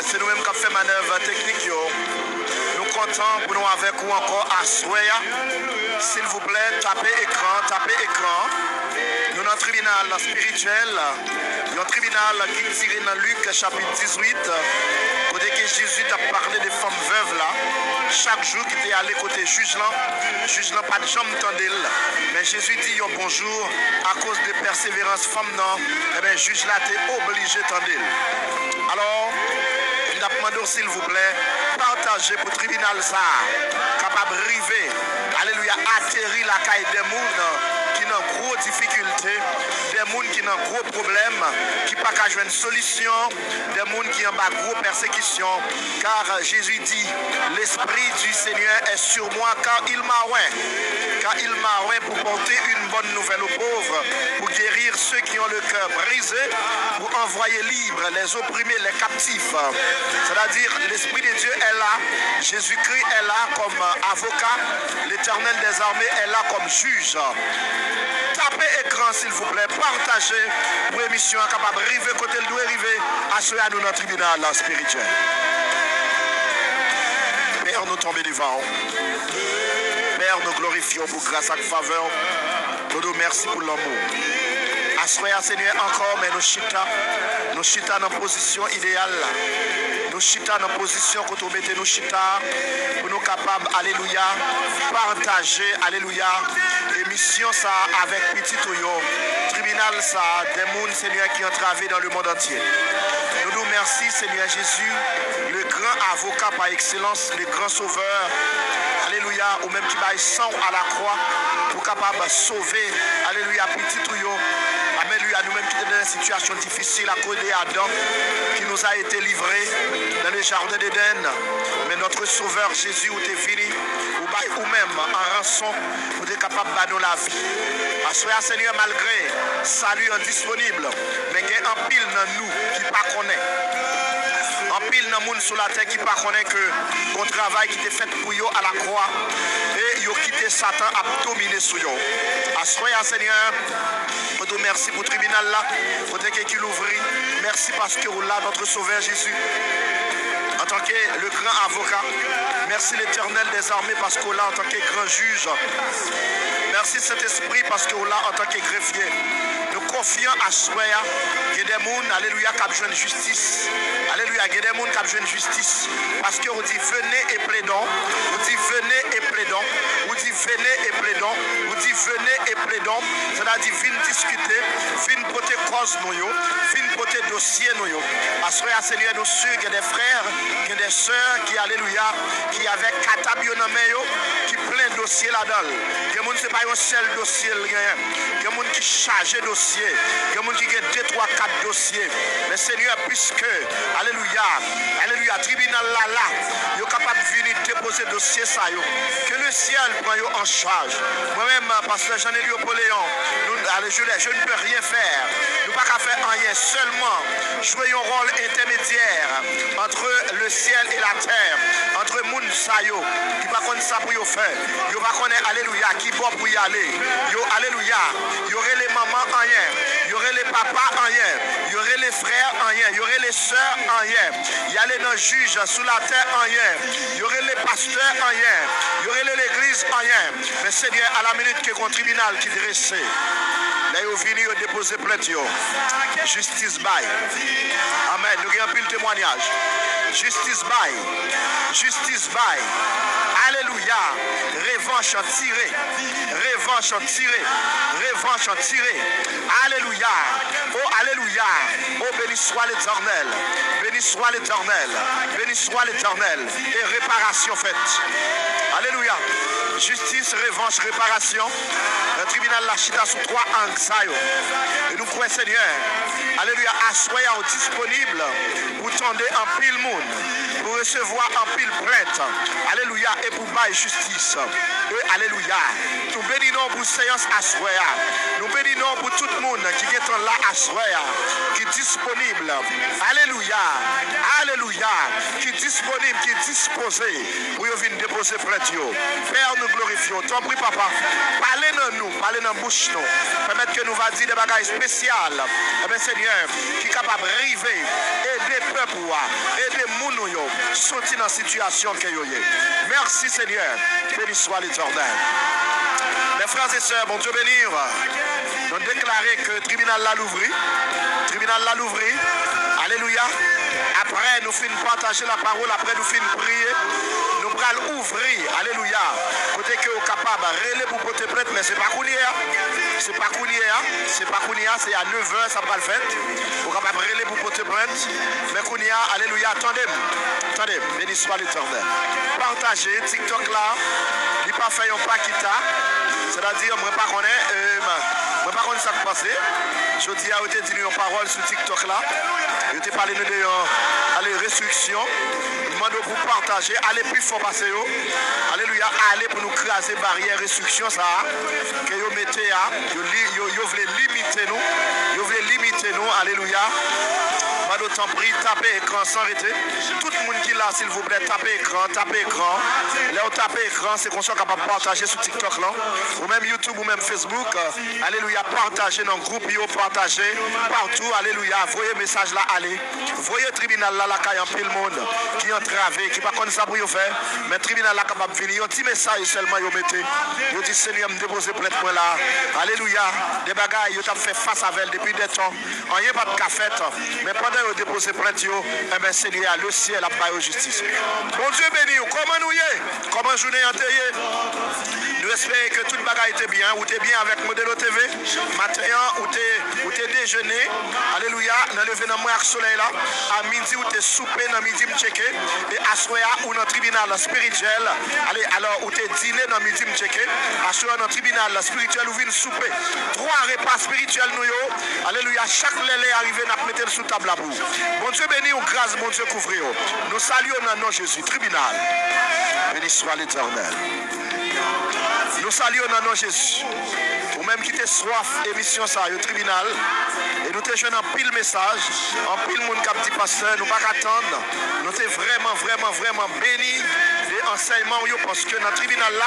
C'est nous-mêmes qui avons fait manœuvre technique. Nous comptons pour nous avec vous encore à Soya. S'il vous plaît, tapez écran. Nous avons un tribunal spirituel. Un tribunal qui est tiré dans Luc chapitre 18. Côté que Jésus a parlé des femmes veuves là. Chaque jour qui était allé côté juge là pas de jambe tendel. Mais Jésus dit un bonjour à cause de persévérance femme non. Eh bien juge là t'es obligé tendel. Alors, je demande s'il vous plaît, partagez pour le tribunal ça, capable de river, alléluia, atterrir la caille des gens qui ont gros difficultés, des gens qui ont gros problèmes, qui n'ont pas qu'à jouer une solution, des gens qui ont pas gros persécution, car Jésus dit, l'Esprit du Seigneur est sur moi car il m'a oint pour porter une bonne nouvelle aux pauvres, pour guérir ceux qui ont le cœur brisé, pour envoyer libre les opprimés, les captifs. C'est-à-dire, l'Esprit de Dieu est là, Jésus-Christ est là comme avocat, l'Éternel des armées est là comme juge. Tapez écran s'il vous plaît, partagez pour l'émission capable de arriver côté le doigt arriver à ceux à nous dans le tribunal spirituel. Père, nous tombons devant. Père, nous glorifions pour grâce à ta faveur. Nous nous remercions pour l'amour. À Assoya Seigneur encore, mais nous chita dans position idéale. Nous chita dans position que nous mettons nous chita pour nous capables, alléluia, partager, alléluia, émission ça avec petit Toyo, tribunal ça, des mondes, Seigneur, qui ont travaillé dans le monde entier. Nous nous remercions, Seigneur Jésus, le grand avocat par excellence, le grand sauveur, alléluia, ou même qui baille sang à la croix pour capable sauver, alléluia, petit Toyo. Alléluia, nous-mêmes qui sommes dans une situation difficile à cause d'Adam qui nous a été livré dans le jardin d'Éden. Mais notre sauveur Jésus, où tu es venu, ou même en rançon, pour être capable de nous la vie. Assoya Seigneur, malgré salut indisponible, mais il y a un pile dans nous qui ne pas connaît. En pile dans le monde sur la terre qui ne connaît que le travail qui était fait pour eux à la croix et ils ont quitté Satan à dominer sur eux. Assoya Seigneur, je te remercie pour le tribunal là, pour qui l'ouvrit. Merci parce que vous là, notre sauveur Jésus, en tant que le grand avocat. Merci l'Éternel des armées parce que vous là, en tant que grand juge. Merci Saint-Esprit parce que vous là, en tant que greffier. Nous confions à Soya, il y a des gens, alléluia, qui ont besoin de justice. Alléluia, il y a des gens qui ont besoin de justice. Parce qu'on dit venez et plaidons, on dit venez et plaidons, on dit venez et plaidons, on dit venez et plaidons. C'est-à-dire, venez discuter, venez porter cause nous, venez porter dossier nous. Parce que Seigneur, nous sûrs qu'il y a des frères, qu'il y a des sœurs qui, alléluia, qui avec katabionamé, qui plein de dossiers là-dedans. Il y a des gens qui ne sont pas un seul dossier, il y a des gens qui chargent de dossiers. Il y a des gens qui ont 2, 3, 4 dossiers. Mais Seigneur, puisque, alléluia, tribunal là, ils sont capables de venir déposer dossier ça, que le ciel prend en charge. Moi-même, pasteur Jean-Élie Napoléon, je ne peux rien faire. Nous ne pouvons pas faire rien, seulement jouer un rôle intermédiaire entre le ciel et la terre, entre les gens qui ne pas connaître ça pour y faire. Ils ne pas connaître, alléluia, qui va pour y aller. Alléluia, il y aurait les mamans en rien, il y aurait les papas en rien, il y aurait les frères en rien, il y aurait les sœurs en rien, il y aurait les juges sous la terre en rien, il y aurait les pasteurs en rien, il y aurait l'église en rien. Mais Seigneur, à la minute que le tribunal qui dresse, là ils viennent déposer plainte. Justice by. Amen. Nous avons un pile témoignage. Justice by. Justice by. Alléluia. Revanche tirée. Revanche tirée. Revanche tirée. Alléluia. Oh, alléluia. Oh, béni soit l'Éternel. Béni soit l'Éternel. Béni soit l'Éternel. Et réparation faite. Alléluia. Justice, revanche, réparation. Le tribunal la chita sous 3 angles. Et nous croyons, Seigneur, alléluia, assoyez disponible pour tendre en pile monde, pour recevoir en pile plainte. Alléluia, et pour bailler justice. Et alléluia. Nous bénissons pour séance assoyez. Nous bénissons pour tout le monde qui est là assoyez, qui est disponible. Alléluia. Alléluia. Qui est disponible, qui est disposé pour venir déposer plainte. Père, nous glorifions. T'en prie, papa. Parlez dans nous, parlez dans la bouche nous. Permettez que nous va dire des bagages spéciaux. Eh bien, Seigneur, qui est capable de arriver, aider le peuple, aider les gens, sortir dans la situation que vous avez. Merci, Seigneur. Béni soit l'Éternel. Mes frères et sœurs, bon Dieu bénir. Nous déclarons que le tribunal l'a l'ouvri. Tribunal l'a l'ouvri. Alléluia. Après, nous finissons partager la parole. Après, nous finissons prier. Nous allons ouvrir. Alléluia. Côté que vous êtes capable de relayer pour porter plainte, mais ce n'est pas qu'on y est. C'est pas qu'on y est. C'est pas qu'on y est. C'est à 9h, ça va le faire. Vous êtes capable de relayer pour porter plainte. Mais qu'on y est. Alléluia. Attendez. Attendez. Béni soit l'Éternel. Partagez. TikTok là. Il n'a pas fait un pas qui t'a. C'est-à-dire, je ne sais pas qu'on est. Je ne sais pas comment ça se passe. Je dis à vous de dire une parole sur TikTok là. Je t'ai parlé de restrictions. Je demande pour partager. Allez plus fort passer. Alléluia. Allez pour nous craser barrière restriction ça. Que vous mettez à. Vous voulez limiter nous. Vous voulez limiter nous. Alléluia. autant prie, tapez écran sans arrêter. Tout le monde qui est là, s'il vous plaît, tapez écran, tapez écran. Là, on tape écran, c'est qu'on soit capable de partager sur TikTok là, ou même YouTube, ou même Facebook. Alléluia, partagez dans le groupe, partagez partout. Alléluia, voyez message là, allez. Voyez tribunal là, là, il y a un peu le monde qui est entravé, qui ne pas connaître ça pour vous faire. Mais tribunal là, capable de venir. Un petit message seulement, vous mettez. Vous dites, Seigneur, me déposer plainte moi là. Alléluia, des bagailles, vous avez fait face à elle depuis des temps. Il n'y a pas de café, mais pendant que vous déposez plainte, eh bien, Seigneur, le ciel a pas de justice. Bon Dieu béni, comment nous y est? Comment journée entière? Nous espérons que toute bagaille était bien. Ou t'es bien avec Modelo TV. Matin, ou t'es déjeuné. Alléluia. Dans le vénement avec soleil là. À midi, ou t'es soupé dans midi, m'checké. Et à soir, ou dans le tribunal spirituel. Allez, alors, ou t'es dîné dans midi, m'checké. À soir, dans le tribunal spirituel, ou vient souper. 3 repas spirituels nous yo. Alléluia. Chaque lélé arrivé, n'a pas mis sous table à bout. Bon Dieu béni, ou grâce, bon Dieu couvre. Nous saluons dans le nom de Jésus. Tribunal. Béni soit l'Éternel. Nous saluons dans le nom de Jésus. Ou même qui te soif, émission ça, au tribunal. Et nous te jouons en pile message, en pile monde qui a dit pasteur, nous ne pouvons pas attendre. Nous sommes vraiment bénis des enseignements parce que dans le tribunal là,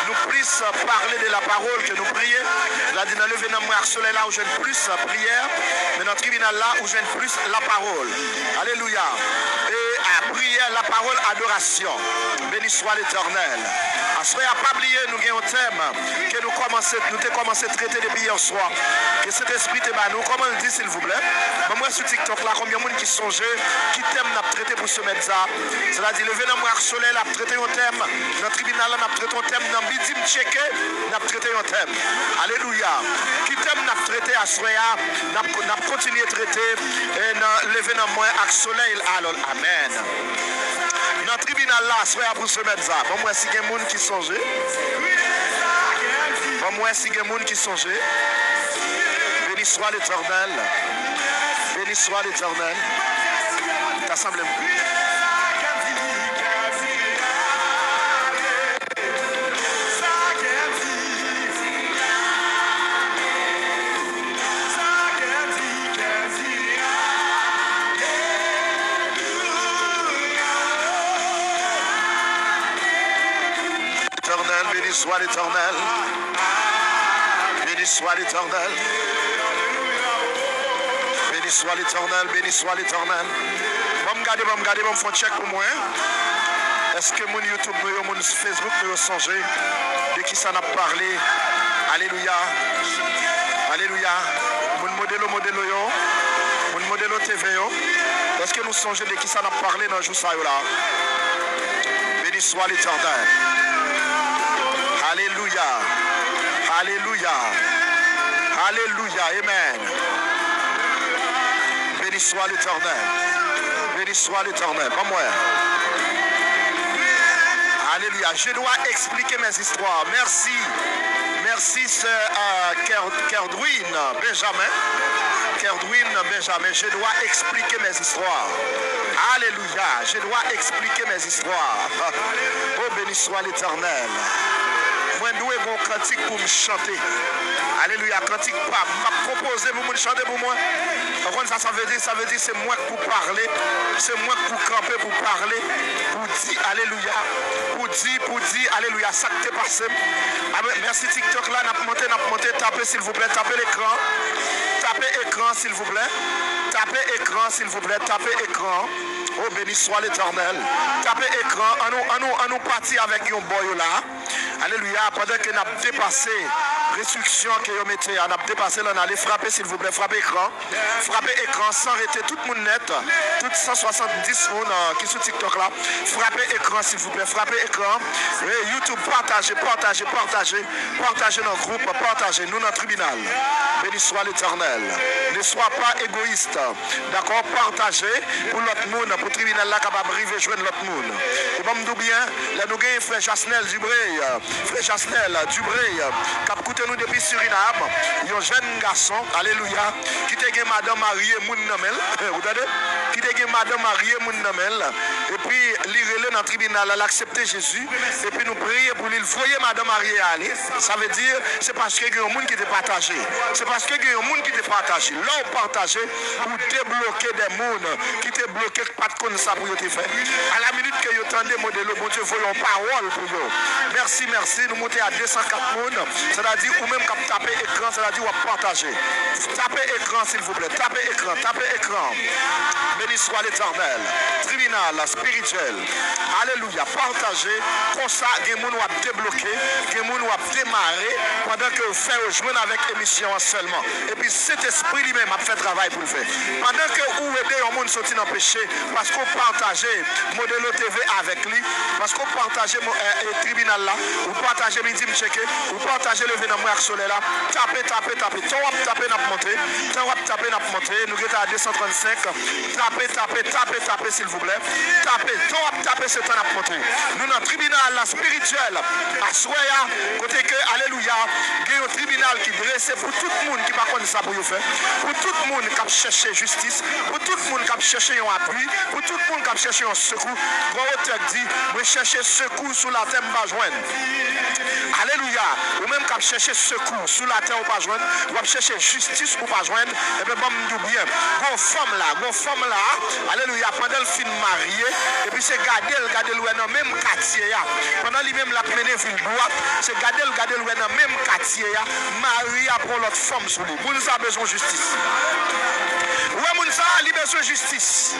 nous plus parler de la parole que nous prions. Là, dans le vénement soleil là où je plus prière, mais dans le tribunal là où je plus la parole. Alléluia. Et à prière, la parole, adoration. Béni soit l'Éternel. À ce pas oublier, nous avons un thème que nous avons commencé à traiter depuis hier soir. Que cet esprit est nous. Comment le dit, s'il vous plaît? Moi, sur TikTok, là, combien de monde qui songe, qui thème n'a traité pour se mettre ça? C'est-à-dire, le vénement soleil, n'a traité un thème. Dans le tribunal, n'a traité un thème. Dans le midi, checké, n'a traité un thème. Alléluia. Qui thème n'a traité à soya, n'a continué à traiter. Et dans le vénement soleil, alors, amen. Dans le tribunal là, soya pour se mettre ça. Bon, moi, si il y a des gens qui songent. Bon, moi, si il y a des gens qui songent. Béni soit l'Éternel. Béni soit l'Éternel. T'assemblez-vous. Béni soit l'Éternel. Béni soit l'Éternel. Béni soit l'Éternel. Béni soit l'Éternel. Bon, me garder, bon, faut check pour moi. Est-ce que mon YouTube, mon Facebook, me songé de qui ça n'a parlé? Alléluia. Alléluia. Mon modèle, mon modèle TV. Est-ce que nous songeons de qui ça n'a parlé dans le jour ça là? Béni soit l'Éternel. Alléluia. Alléluia. Alléluia. Amen. Béni soit l'Éternel. Béni soit l'Éternel. Comme moi. Alléluia. Je dois expliquer mes histoires. Merci. Merci, Kerdwin Benjamin. Kerdwin Benjamin. Je dois expliquer mes histoires. Alléluia. Je dois expliquer mes histoires. Oh, béni soit l'Éternel. Moi, nous avons un cantique pour me chanter. Alléluia, cantique pas. M'a proposé pour me chanter pour moi. Ça veut dire c'est moi pour parler. C'est moi pour camper, pour parler. Pour dire alléluia. Pour dire alléluia. Ça qui t'est passé. Merci TikTok là. N'a monté. Tapez s'il vous plaît. Tapez l'écran. Tapez écran s'il vous plaît. Tapez écran s'il vous plaît. Tapez écran. Oh, béni soit l'Éternel. Tapez écran. On nous partit avec un boy là. Alléluia. Pendant que nous avons dépassé restriction que vous mettez, on a dépassé là, on allait frapper s'il vous plaît. Frappez écran. Frappez écran sans arrêter tout le monde net. Toutes 170 personnes qui sont sur TikTok là. Frappez écran s'il vous plaît. Frappez écran. Et YouTube, partagez dans le groupe. Partagez nous dans le tribunal. Béni soit l'Éternel. Ne sois pas égoïste. D'accord? Partagez pour l'autre monde. Pour le tribunal là, capable de arriver joindre l'autre monde. Et bon, nous bien, là nous gagnons frère Jasnel Dubré. Frère Jasnel Dubré. Qui a coûté nous depuis Suriname. Un jeune garçon. Alléluia. Qui te gagne madame mariée, moun namel. Vous entendez? Qui te gagne madame mariée, mon namel, et puis l'irélé dans le tribunal, elle a accepté Jésus, et puis nous prions pour lui, voyez madame mariée aller. Ça veut dire, c'est parce qu'il y a un monde qui est partagé. C'est parce qu'il y a un monde qui est partagé. Là, on partage pour débloquer des mondes qui étaient bloqués, pas de connaissance ça pour te faire. À la minute que vous entendez modèle, bon Dieu, voyons parole pour vous. Merci, merci. Nous montons à 204 mondes. C'est-à-dire, ou même quand vous tapez écran, c'est-à-dire, vous partagez. Tapez écran, s'il vous plaît. Tapez écran, tapez écran. Béni soit l'Éternel. Tribunal spirituel. Alléluia. Partagez. Comme ça, des gens vont débloquer, des gens vont démarrer pendant que vous faites joindre avec l'émission seulement. Et puis cet esprit lui-même a fait travail pour le faire. Pendant que vous aidez un monde sortir dans le péché, parce qu'on partage Modelo TV avec lui, parce qu'on partage le tribunal là, vous partagez midi checké, vous partagez le vénom soleil là, tapez, tapez, tapez, tapez, n'a monté, tapez, n'a monté, nous sommes à 235, tapez, s'il vous plaît, tapez, c'est un monté. Nous dans le tribunal là, spirituel, à Soya, côté que, alléluia, il y a un tribunal qui est dressé pour tout le monde qui ne va pas ça pour vous faire, pour tout le monde qui cherche justice, pour tout le monde qui cherche un appui, pour tout le monde qui cherche un secours. Bon, dit, vous cherchez secours sous la terre, vous joindre. Alléluia. Ou même qui cherchez secours sous la terre, vous joindre. Vous cherchez justice, vous pas joindre. Et bien, bon, nous bien. Bon femme là, alléluia, pendant le film marié, et puis c'est garder le même quartier. Pendant lui-même la mené ville droite, c'est garder le même quartier. Marie pour l'autre femme sous lui. Vous avez besoin de justice. Oui, moun sa a besoin de justice.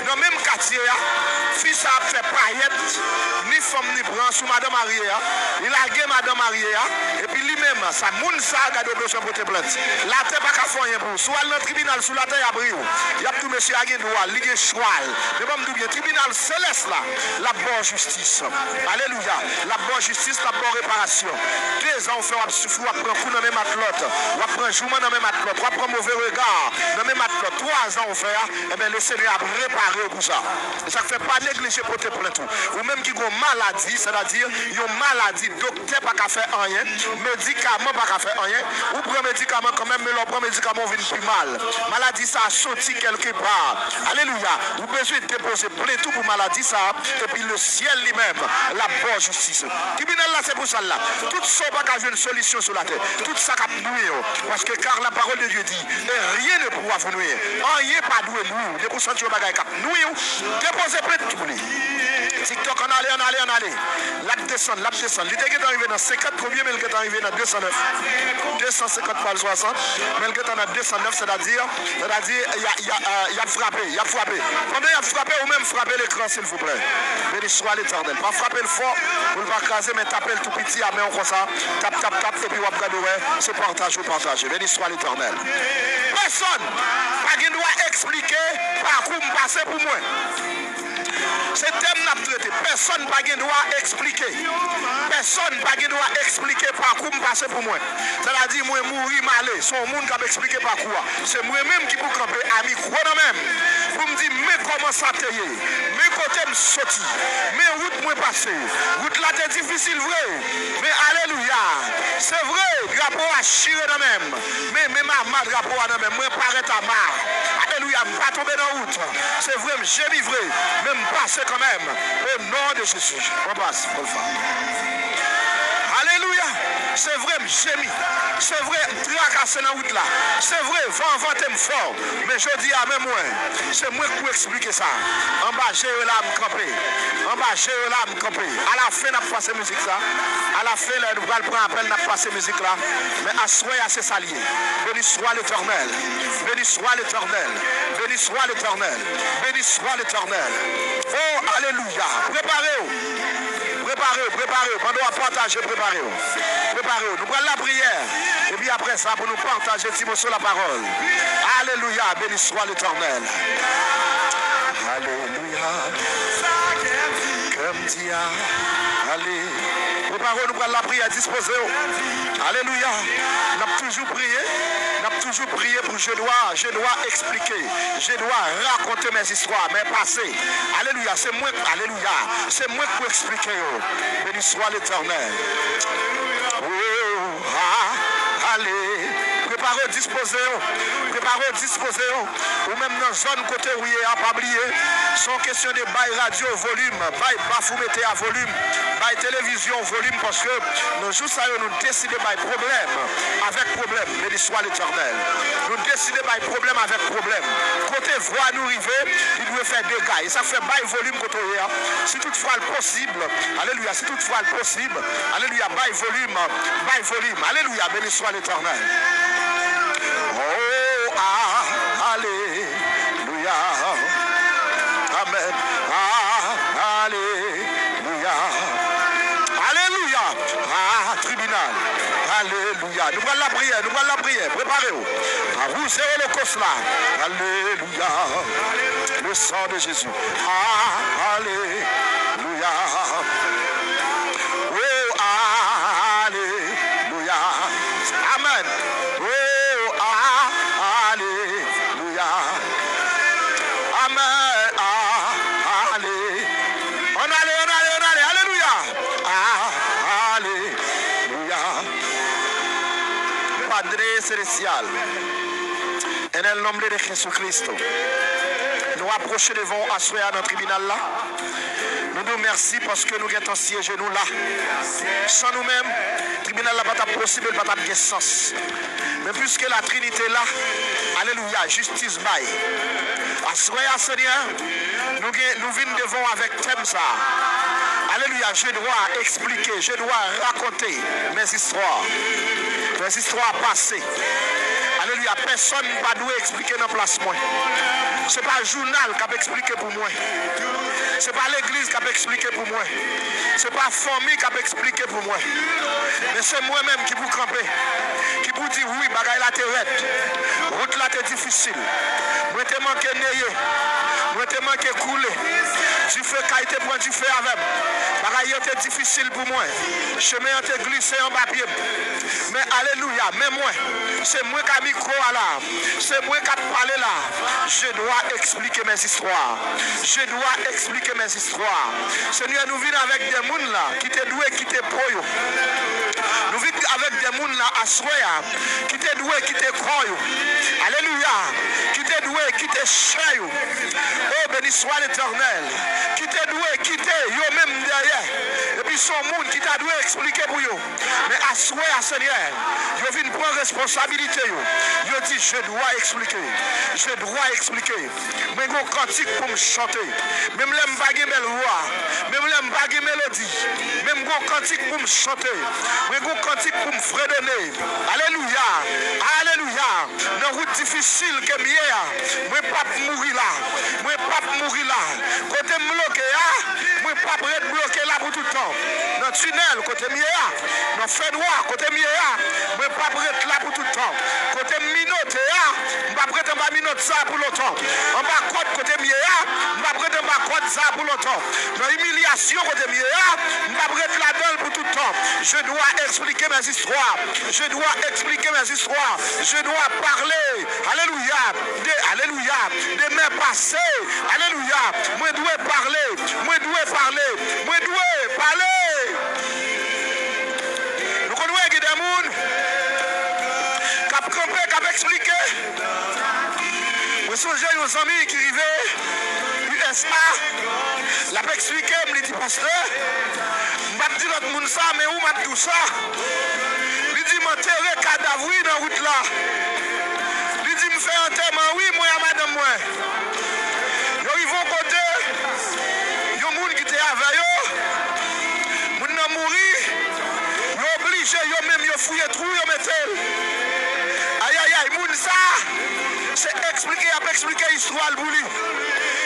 Dans le même quartier, fils a fait paillette, ni femme ni bran sous madame mariée. Il a gagné madame mariée. Et puis lui-même, ça moun sa a besoin de porter plainte. La terre pas qu'à faire rien pour. Soit dans le tribunal, sous la terre, il y a tout monsieur a gagné droit, il a choix. Mais bon, le tribunal céleste là, la bonne justice. Alléluia. La bonne justice, la bonne réparation. 2 ans, on fait un souffle, on prend coup dans le même athlète, on prend un jour dans le même athlète, on prend un mauvais regard dans le même athlète. 3 ans on fait, et bien le Seigneur a réparé pour ça. Et ça ne fait pas négliger pour te plaindre tout. Ou même qui ont une maladie, c'est-à-dire, ils ont une maladie, docteur pas qu'à faire rien, médicament pas qu'à faire rien, ou prend médicament quand même, mais l'autre médicament vient plus mal. Maladie ça a sorti quelque part. Alléluia. Vous besoin de déposer tout pour maladie ça, et puis le ciel lui-même, la bonne justice. Tribunal là, c'est pour ça là. Tout ça pas qu'à jouer une solution sur la terre. Tout ça qu'à nuire. Parce que car la parole de Dieu dit, et rien ne pourra vous nuire. Rien pas doué nous. De pour sentir bagaille cap nous déposer plainte tout lui. TikTok on allait. La descend. Il était arrivé dans 50 premiers, mais il est arrivé dans 209. 250 par 60, mais il est dans 209, c'est-à-dire il a frappé. Pendant il a frappé ou même frapper l'écran s'il vous plaît. Béni soit l'Éternel. Pas frapper le fort, vous ne pas craser, mais taper le tout petit à main comme ça. Tape, et puis vous regardez, c'est partage. Béni soit l'Éternel. Personne pas doit expliquer par quoi me passer pour moi. C'est thème n'a traité. Personne pas doit expliquer. Personne pas doit expliquer par quoi me passer pour moi. C'est-à-dire moi mourir malé. Son monde qui a expliqué par quoi. C'est moi-même qui pour camper ami quoi même. Vous me dites mais comment ça te y est. Mais côté me sorti. Mais route moi passer. Route là c'est difficile vrai. Mais alléluia. C'est vrai, drapeau a chiré dans même. Mais ma drapeau a dans même. Moi paraît à marre. Alléluia, pas tomber dans la route. C'est vrai, j'ai livré. Même passer quand même. Au nom de Jésus. On passe, pour le faire. Alléluia. C'est vrai, j'ai mis. C'est vrai, tracassé dans la route là. C'est vrai, vent fort. Mais je dis à même moi, c'est moi qui peux expliquer ça. En bas, j'ai là à me camper. À la fin, on a passé musique ça. À la fin, nous allons prendre appel, on a passé musique là. Mais à soi, c'est salier. Béni soit l'Éternel. Oh, alléluia. Préparez-vous. Pendant à partager, préparez-vous. Nous prenons la prière. Et puis après ça, pour nous partager sur la parole. Alléluia. Béni soit l'Éternel. Alléluia. Comme dia. Allez. Préparez-vous, nous prenons la prière. Disposez-vous. Alléluia. Nous avons toujours prié pour je dois expliquer. Je dois raconter mes histoires, mes passés. Alléluia. C'est moi qui peux expliquer. Béni soit l'Éternel. Oh, allez. préparez, disposez, ou même dans la zone côté où il y a pas oublié, sont question de bail radio volume, bail bafou mettez à volume, bail télévision volume, parce que nos jours ça nous décidons bail problème avec problème, béni soit l'Éternel. Nous décidons bail problème avec problème. Côté voix nous arriver, il doit faire dégâts. Et ça fait bail volume côté hier. Si toutefois le possible, alléluia, si toutefois le possible, alléluia, bail volume, alléluia, béni soit l'Éternel. Oh, ah, alléluia, amen, ah, alléluia, alléluia, ah, tribunal, alléluia. Nous allons la prière, préparez-vous. À vous, c'est l'Holocauste là, alléluia, le sang de Jésus, ah, alléluia. Amen. Oh, alléluia. Amen. Allez. On allait. Alléluia. Alléluia. Padre célestial. En el nombre de Jésus-Christ. Nous approchons devant assoyer à notre tribunal là. Nous nous remercions parce que nous avons siégé nous là. Sans nous-mêmes, le tribunal n'est pas possible, pas de sens. Mais puisque la Trinité est là, alléluia, justice bail. Assoyez à Seigneur, nous venons devant avec thème ça. Alléluia, je dois expliquer, je dois raconter mes histoires passées. Alléluia, personne ne va nous expliquer dans place moi. Ce n'est pas le journal qui a expliqué pour moi. Ce n'est pas l'église qui a expliqué pour moi. Ce n'est pas la famille qui a expliqué pour moi. Mais c'est moi-même qui vous camper. Qui vous dit oui, bagaille la terrette. Route là est difficile. Moi te manqué néé. Moi te manqué couler. Du feu qui a été point du feu avec. Bagaille était difficile pour moi. Chemin était glissé en bas pied. Mais alléluia, mais moi, c'est moi qui a micro là. C'est moi qui a parlé là. Je dois expliquer mes histoires. Je dois expliquer mes histoires. Seigneur, nous venons avec des gens là qui te doué, qui te poyo. Nous venons avec des gens là à soya, qui te doué, qui te croyo. Alléluia. Qui te doué, qui te chayo. Oh, béni soit l'Éternel. Qui te doué, qui te yo même derrière. Et puis son monde qui t'a doué expliquer pour yo. Mais à soya, Seigneur, yo viens prendre responsabilité yo. Yo dit je dois expliquer. Je dois expliquer. Mais mon cantique pour me chanter. Même les m'baguer mes lois. Même les m'baguer mélodie. Même mon cantique pour me chanter. Même mon cantique pour me fredonner. Alléluia. Alléluia. Dans route difficile que hier, moi pas mourir là. Moi pas mourir là. Côté bloqué là, moi pas prêt bloquer là pour tout le temps. Dans tunnel côté hier, dans fait droit côté hier, moi pas prêt là pour tout le temps. Côté minote là, pas prêt en bas minote ça pour longtemps. En bas côté hier, pas prêt en bas côté ça pour longtemps. Dans humiliation côté hier, pas prêt là-dedans pour tout le temps. Je dois expliquer mes histoires. Je dois expliquer mes histoires. Je dois parler. Alléluia. De mes passés. Alléluia. Moi dois parler. Moi dois parler. Moi dois parler. Nous connaissons des gens qui ont campé, qui ont expliqué. Moi songe aux amis qui arrivaient. USA. La peut expliquer. Me dit pasteur. Je dis l'autre monde ça, mais où m'a tout ça? Il dit m'enterrer cadavre dans la route là. Il dit me faire enterrement, oui, moi et madame moi. Ils vont côté, il y a des gens qui étaient avec eux, ils ont mouru, ils sont obligés, ils même fouillé trou, ils mettent. Aïe, aïe, aïe, moun ça, c'est expliquer l'histoire pour lui.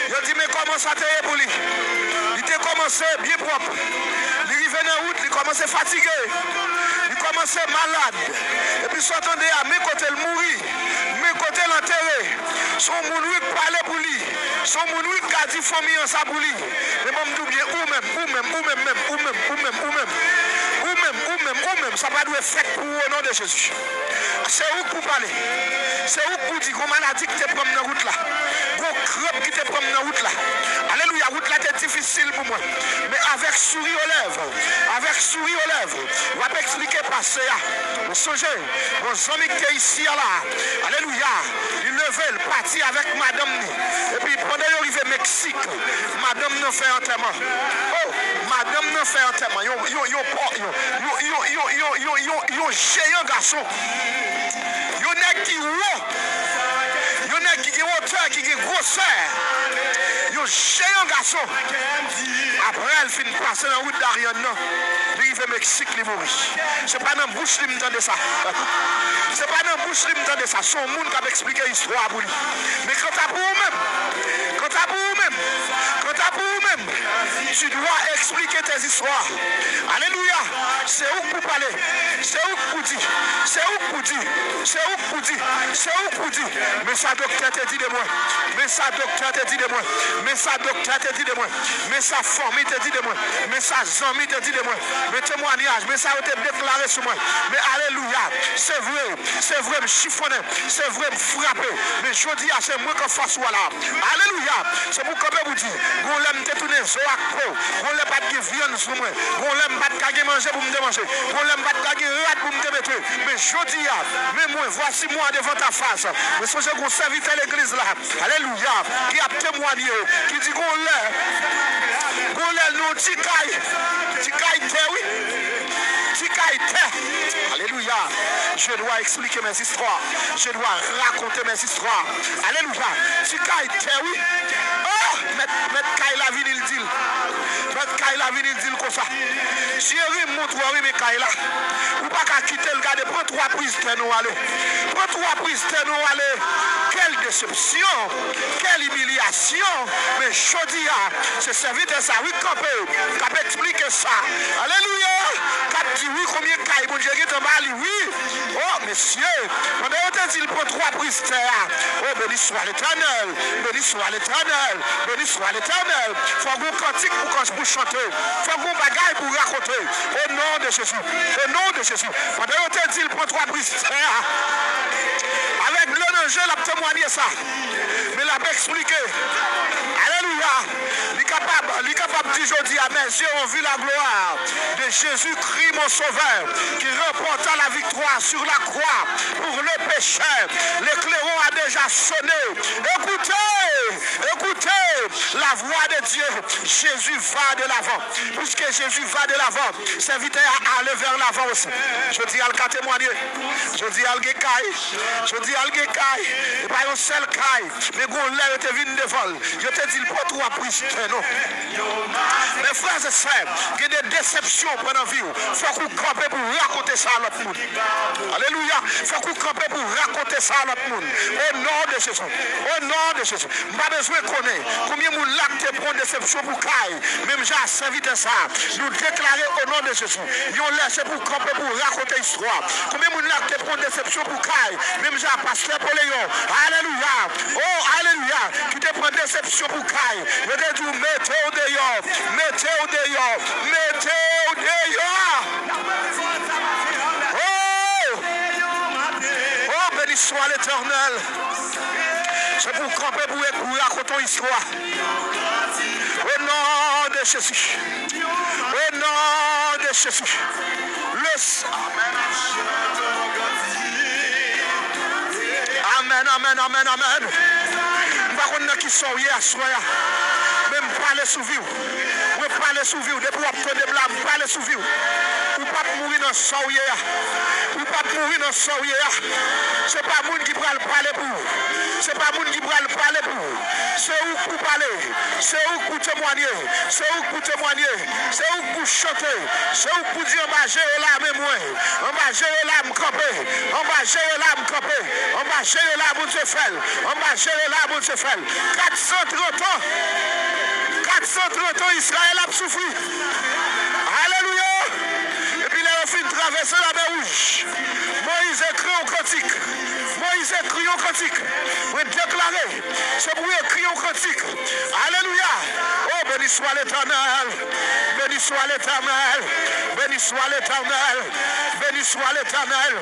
Il dit, mais comment ça t'est pour lui? Il a commencé bien propre. Il arrive dans la route, il commence fatigué. Il commence malade. Et puis, s'entendait à mes côtés le mourir, mes côtés l'enterrer. Son mounouik parlait pour lui. Son mounouik a dit famille en sa pour lui. Mais bon, me bien, ou même, ça va doit faire pour au nom de Jésus. C'est où pour parler? C'est où pour dire qu'on maladie qui te prend dans la route là? Qu'on crêpe qui te prend dans la route là? Alléluia, route là, c'est difficile. difficile pour moi. Mais avec sourire aux lèvres, on va expliquer passer. Vous songez, vos amis qui sont ici, là, alléluia, ils levaient, parti avec madame. Et puis pendant qu'ils arrivent au Mexique, madame nous fait enterrement. Oh, madame nous fait enterrement. Yo géant garçon. Yo n'est qui haut. Yo n'est qui hauteur, qui grosseur. Yo géant garçon. Après, elle finit de passer dans la route d'Ariane. Il arrive au Mexique, il mourit. C'est pas dans la bouche qui me donne ça. C'est pas dans la bouche qui me donne ça. Son monde qui a expliqué l'histoire pour lui. Mais quand tu as pour vous-même, tu dois expliquer tes histoires. Alléluia. C'est où pour parler. C'est où pour dire. C'est où pour dire. C'est où pour dire. C'est où pour dire. Mais ça docteur te dit de moi. Mais ça docteur te dit de moi. Mais ça docteur te dit de moi. Mais sa famille te dit de moi. Mais sa famille te dit de moi. Mais témoignage. Mais ça a été déclaré sur moi. Mais alléluia. C'est vrai, me chiffonner. C'est vrai, me frapper. Mais je dis à c'est moi qui fasse là. Alléluia. C'est pour que vous dire. Vous l'aime te tourner zoak pro. Vous l'aime pas de viande sur moi. Vous l'aime pas de manger pour me démanger. Vous l'aime pas de rat pour me démettre. Mais je dis mais moi, voici moi devant ta face. Mais ce que je serviteur à l'église là. Alléluia. Qui a témoigné. Qui dit qu'on l'aime nous tikaï. Tikaï oui. Alléluia. Je dois expliquer mes histoires. Je dois raconter mes histoires. Alléluia. Oui. Oh, mettre Kaila vini le dit. Mettre Kaila vini le dit comme ça. Chérie, montre oui, mais Kaila. Ou pas qu'à quitter le gars, prends 3 prises de nous aller. Prends 3 prises de nous aller. Quelle déception. Quelle humiliation. Mais je dis, c'est serviteur ça, oui, campé. Cap expliquer ça. Alléluia. Cap dit oui, combien Kaila, bon Dieu, qui te mal, oui. Oh, messieurs, pendant que tu prends 3 prises de terre. Oh, béni soit l'Éternel. Béni soit l'Éternel. Béni soit l'Éternel. Faut qu'on cantique pour chanter. Faut qu'on bagaille pour raconter. Au nom de Jésus. Au nom de Jésus. Pendant que tu prends 3 prises de terre. Avec l'honneur, il a témoigné ça. Mais il a expliqué. Alléluia. Il est capable de dire aujourd'hui, à mes yeux ont vu la gloire de Jésus-Christ, mon sauveur, qui remporta la victoire sur la croix pour le pécheur. L'éclairon a déjà sonné. Écoutez la voix de Dieu. Jésus va de l'avant. Puisque Jésus va de l'avant, serviteur à aller vers l'avant aussi. Je dis à le témoigner. Je dis à le caille. Je dis à le caille. Et pas un seul caille. Mais quand l'air était venu de vol, je te dis pas 3 prises. Non. Mes frères et sœurs, il y a des déceptions pendant la vie. Il faut qu'on campe pour raconter ça à l'autre monde. Alléluia. Il faut qu'on campe pour raconter ça à l'autre monde. Au nom de Jésus. Au nom de Jésus. Je n'ai pas besoin de connaître combien de l'acte pour déception pour Caille. Même j'ai servi de ça. Nous déclarer au nom de Jésus. Ils ont laissé pour camper pour raconter l'histoire. Combien de l'acte pour déception pour Caille. Même j'ai pasteur pour Léon. Alléluia. Oh, alléluia. Qui te prend déception pour Caille. Je te dis, mettez au dehors. Mettez au dehors. Mettez au dehors. Oh, béni soit l'Éternel. C'est pour camper pour raconter l'histoire. Au nom de Jésus. Au nom de Jésus. Amen, amen, amen, amen. Nous ne qui sont hier soir. Même parler sous vie. Vous parlez sous vie. Depuis vous obtenez de blâme, parlez sous vie. Vous ne pouvez pas mourir dans le sang. Vous ne pouvez pas mourir dans le sang. Ce n'est pas le monde qui va parler pour vous. Ce n'est pas le monde qui va parler pour vous. C'est où pour parler. C'est où pour témoigner. C'est où pour témoigner. C'est où pour chanter. C'est où pour dire on va gérer là, même moi. On va gérer là, me camper. On va gérer là, me camper. On va gérer là, mon Dieu fait. On va gérer là, mon Dieu fait. 430 ans. 430 ans, Israël a souffert. Alléluia. Et puis là, on finit de traverser la mer Rouge. Moïse écrit un cantique. Moïse écrit un cantique. Vous déclarez. C'est pour écrire un cantique. Alléluia. Oh, béni Béni soit l'Éternel. Béni soit l'Éternel. Béni soit l'Éternel. Béni soit l'Éternel.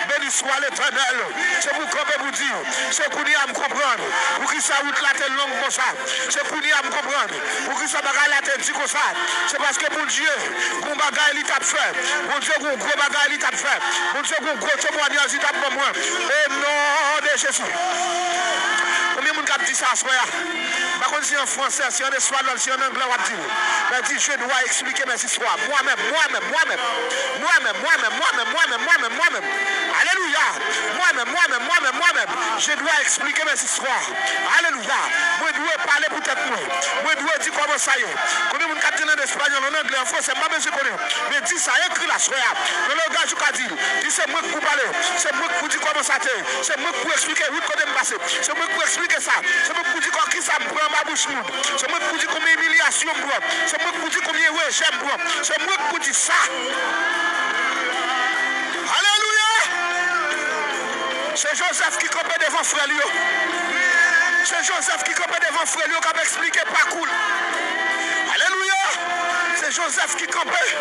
Béni soit l'Éternel. C'est pour qu'on vous dire. C'est pour nous comprendre. Pour qui ça route la tête longue comme ça. C'est pour nous comprendre. Pour qui ça bagaille la tête dit comme ça. C'est parce que mon Dieu, mon bagaille il t'a fait. Mon Dieu, mon gros bagaille il t'a fait. Mon Dieu, mon gros témoignage il t'a fait moi. Et non de Jésus. Combien de monde dit ça à soi? Par contre, si en français, si en espagnol, si en anglais, on va dire. Mais dit, je dois expliquer mes histoires. Moi-même. Alléluia. Moi-même. Je dois expliquer mes histoires. Alléluia. Moi, je dois parler pour tête moi. Moi, je dois dire comment ça y est. Combien de monde dit en espagnol, en anglais, en français, pas besoin de connaître. Mais dis ça, écrit la soirée. Le gars, je dis, c'est moi qui vous parler. C'est moi qui vous dire comment ça t'est. C'est moi qui vous expliquer où côté me passer. C'est moi qui vous expliquer ça. C'est moi qui vous dire qui ça me prend ma bouche. C'est moi qui vous dire combien d'humiliation me prend. C'est moi qui vous dire combien de j'aime prend. C'est moi qui vous dire ça. Alléluia. C'est Joseph qui campait devant frère Lio. C'est Joseph qui campait devant frère Lio qui a expliqué pas cool. Alléluia. C'est Joseph qui campait.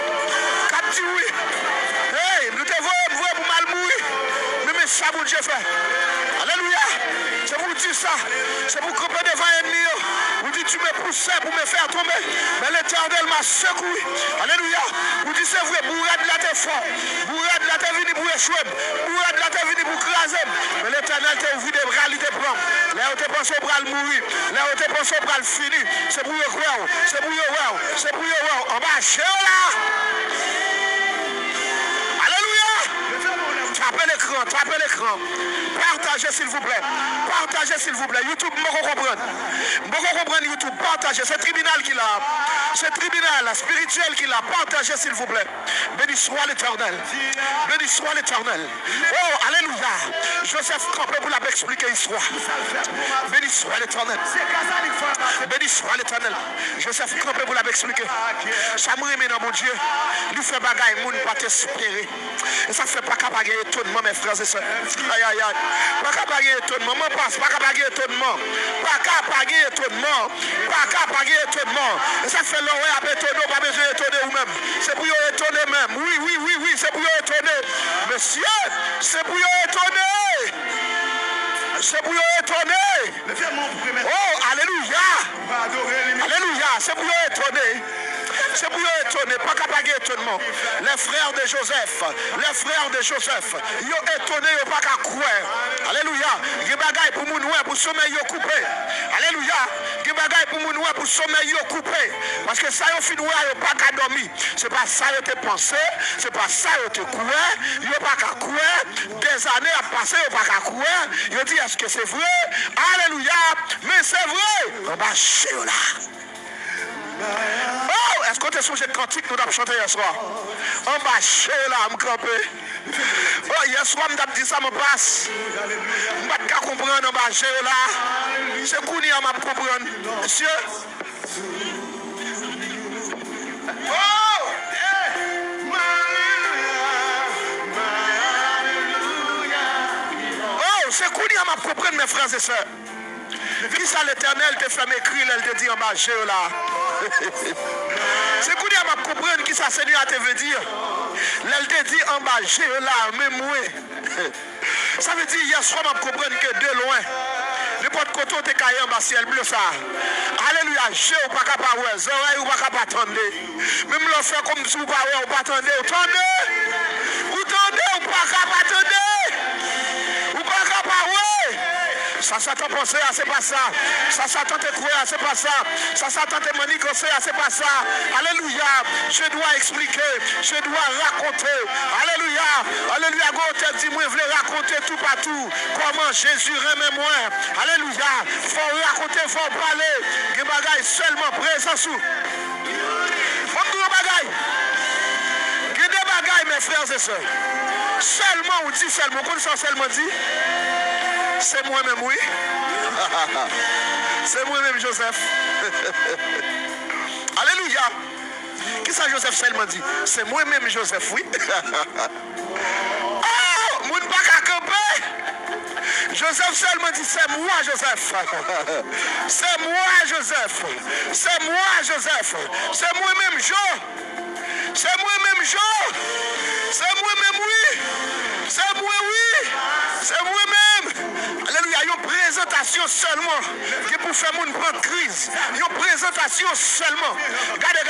Qui a dit oui. Hey, nous te voyons pour mal mourir. Mais ça, mon Dieu fait. Alléluia. C'est pour dire ça. C'est pour camper devant l'ennemi. Vous dites, tu me poussais pour me faire tomber. Mais l'Éternel m'a secoué. Alléluia. Vous dites, c'est vrai, bourrade de la terre fort. Bourrade de la terre vini pour échouer. Bourrade de la terre vini pour craser. Mais l'Éternel t'a ouvert des bras, il te prend. Là où tu penses au bras le mourir. Là où tu penses au bras le fini. C'est pour eux croire. C'est pour eux voir. C'est pour eux voir. On va chez là. Tapez l'écran. Partagez s'il vous plaît. Partagez s'il vous plaît. YouTube, je ne comprends pas. YouTube. Partagez. C'est tribunal qu'il a. C'est tribunal spirituel qu'il a. Partagez s'il vous plaît. Béni soit l'Éternel. Béni soit l'Éternel. Oh, alléluia. Joseph campé pour l'expliquer l'histoire. Béni soit l'Éternel. Béni soit l'Éternel. Joseph campé pour l'expliquer. Ça me remet dans mon Dieu. Il fait bagaille, moun pas t'espérer. Et ça fait pas capable étonnement, mes frères et sœurs. Aïe, aïe, aïe. Pas capable étonnement. Moi, passe. Pas capable étonnement. Pas capable étonnement. Pas capable étonnement. Et ça fait l'oreille à étonner. Pas besoin d'étonner vous-même. C'est pour y étonner même. Oui. C'est pour y étonner. Monsieur, c'est pour y étonner. C'est pour y étonner. Oh, alléluia. Alléluia. C'est pour y étonner. C'est pour étonner, pas capable étonnement. Les frères de Joseph, ils ont étonné, ils n'ont pas qu'à croire. Alléluia. Il y a des bagailles pour nous, pour sommeil, ils ont coupé. Alléluia. Il y a des bagailles pour nous, pour sommeil, ils ont coupé. Parce que ça, ils ont fini, ils n'ont pas qu'à dormir. Ce n'est pas ça, ils ont pensé. Ce n'est pas ça, ils ont couru. Ils n'ont pas qu'à courir. Des années à passer, ils n'ont pas qu'à courir. Ils ont dit, est-ce que c'est vrai? Alléluia. Mais c'est vrai. On va chez là. Oh, est-ce que tu as songé de cantique nous avons chanté hier soir? On va chez là, me camper. Oh, hier soir, je dit ça, me passe. Je ne vais pas comprendre, on va chez là. C'est qu'on y a ma comprendre. Monsieur? Oh! Oh, c'est qu'on y a ma comprendre, mes frères et sœurs. Qui ça l'Éternel te fait m'écrire, elle te dit en bas, là. C'est qu'on y a ma comprendre qui ça Seigneur te veut dire. Elle te dit en bas, là, même moi. Ça veut dire, hier soir, je comprendre que de loin. N'importe côté, tu es caillé en bas, ciel bleu, ça. Alléluia, je ou pas capable, les oreilles ou pas capable attendre. Même le faire comme si vous ne pas attendre. Vous tendez ou pas capable attendre. Ou pas capable, ça Satan pensait, c'est pas ça. Ça Satan te croire, c'est pas ça. Ça Satan te manigancer, c'est pas ça. Alléluia. Je dois expliquer, je dois raconter. Alléluia. Alléluia. God dit, moi, je voulais raconter tout partout. Comment Jésus remet moi. Alléluia. Faut raconter, faut parler. Des bagailles seulement présent sous. Faut tout bagaille. Des bagailles, mes frères et sœurs. Seulement, on dit seulement. Qu'on ça seulement dit? C'est moi-même, oui. C'est moi-même, Joseph. Alléluia. Qui ça, Joseph seulement dit? C'est moi-même, Joseph, oui. Oh, mon pas qu'à camper. Joseph seulement dit, c'est moi, Joseph. C'est moi, Joseph. C'est moi, Joseph. C'est moi-même, Jo. C'est moi-même, Jo. C'est moi-même, oui. C'est moi, oui. C'est moi-même. Alléluia. Une présentation seulement qui pour faire mon prendre crise. Une présentation seulement. Regardez.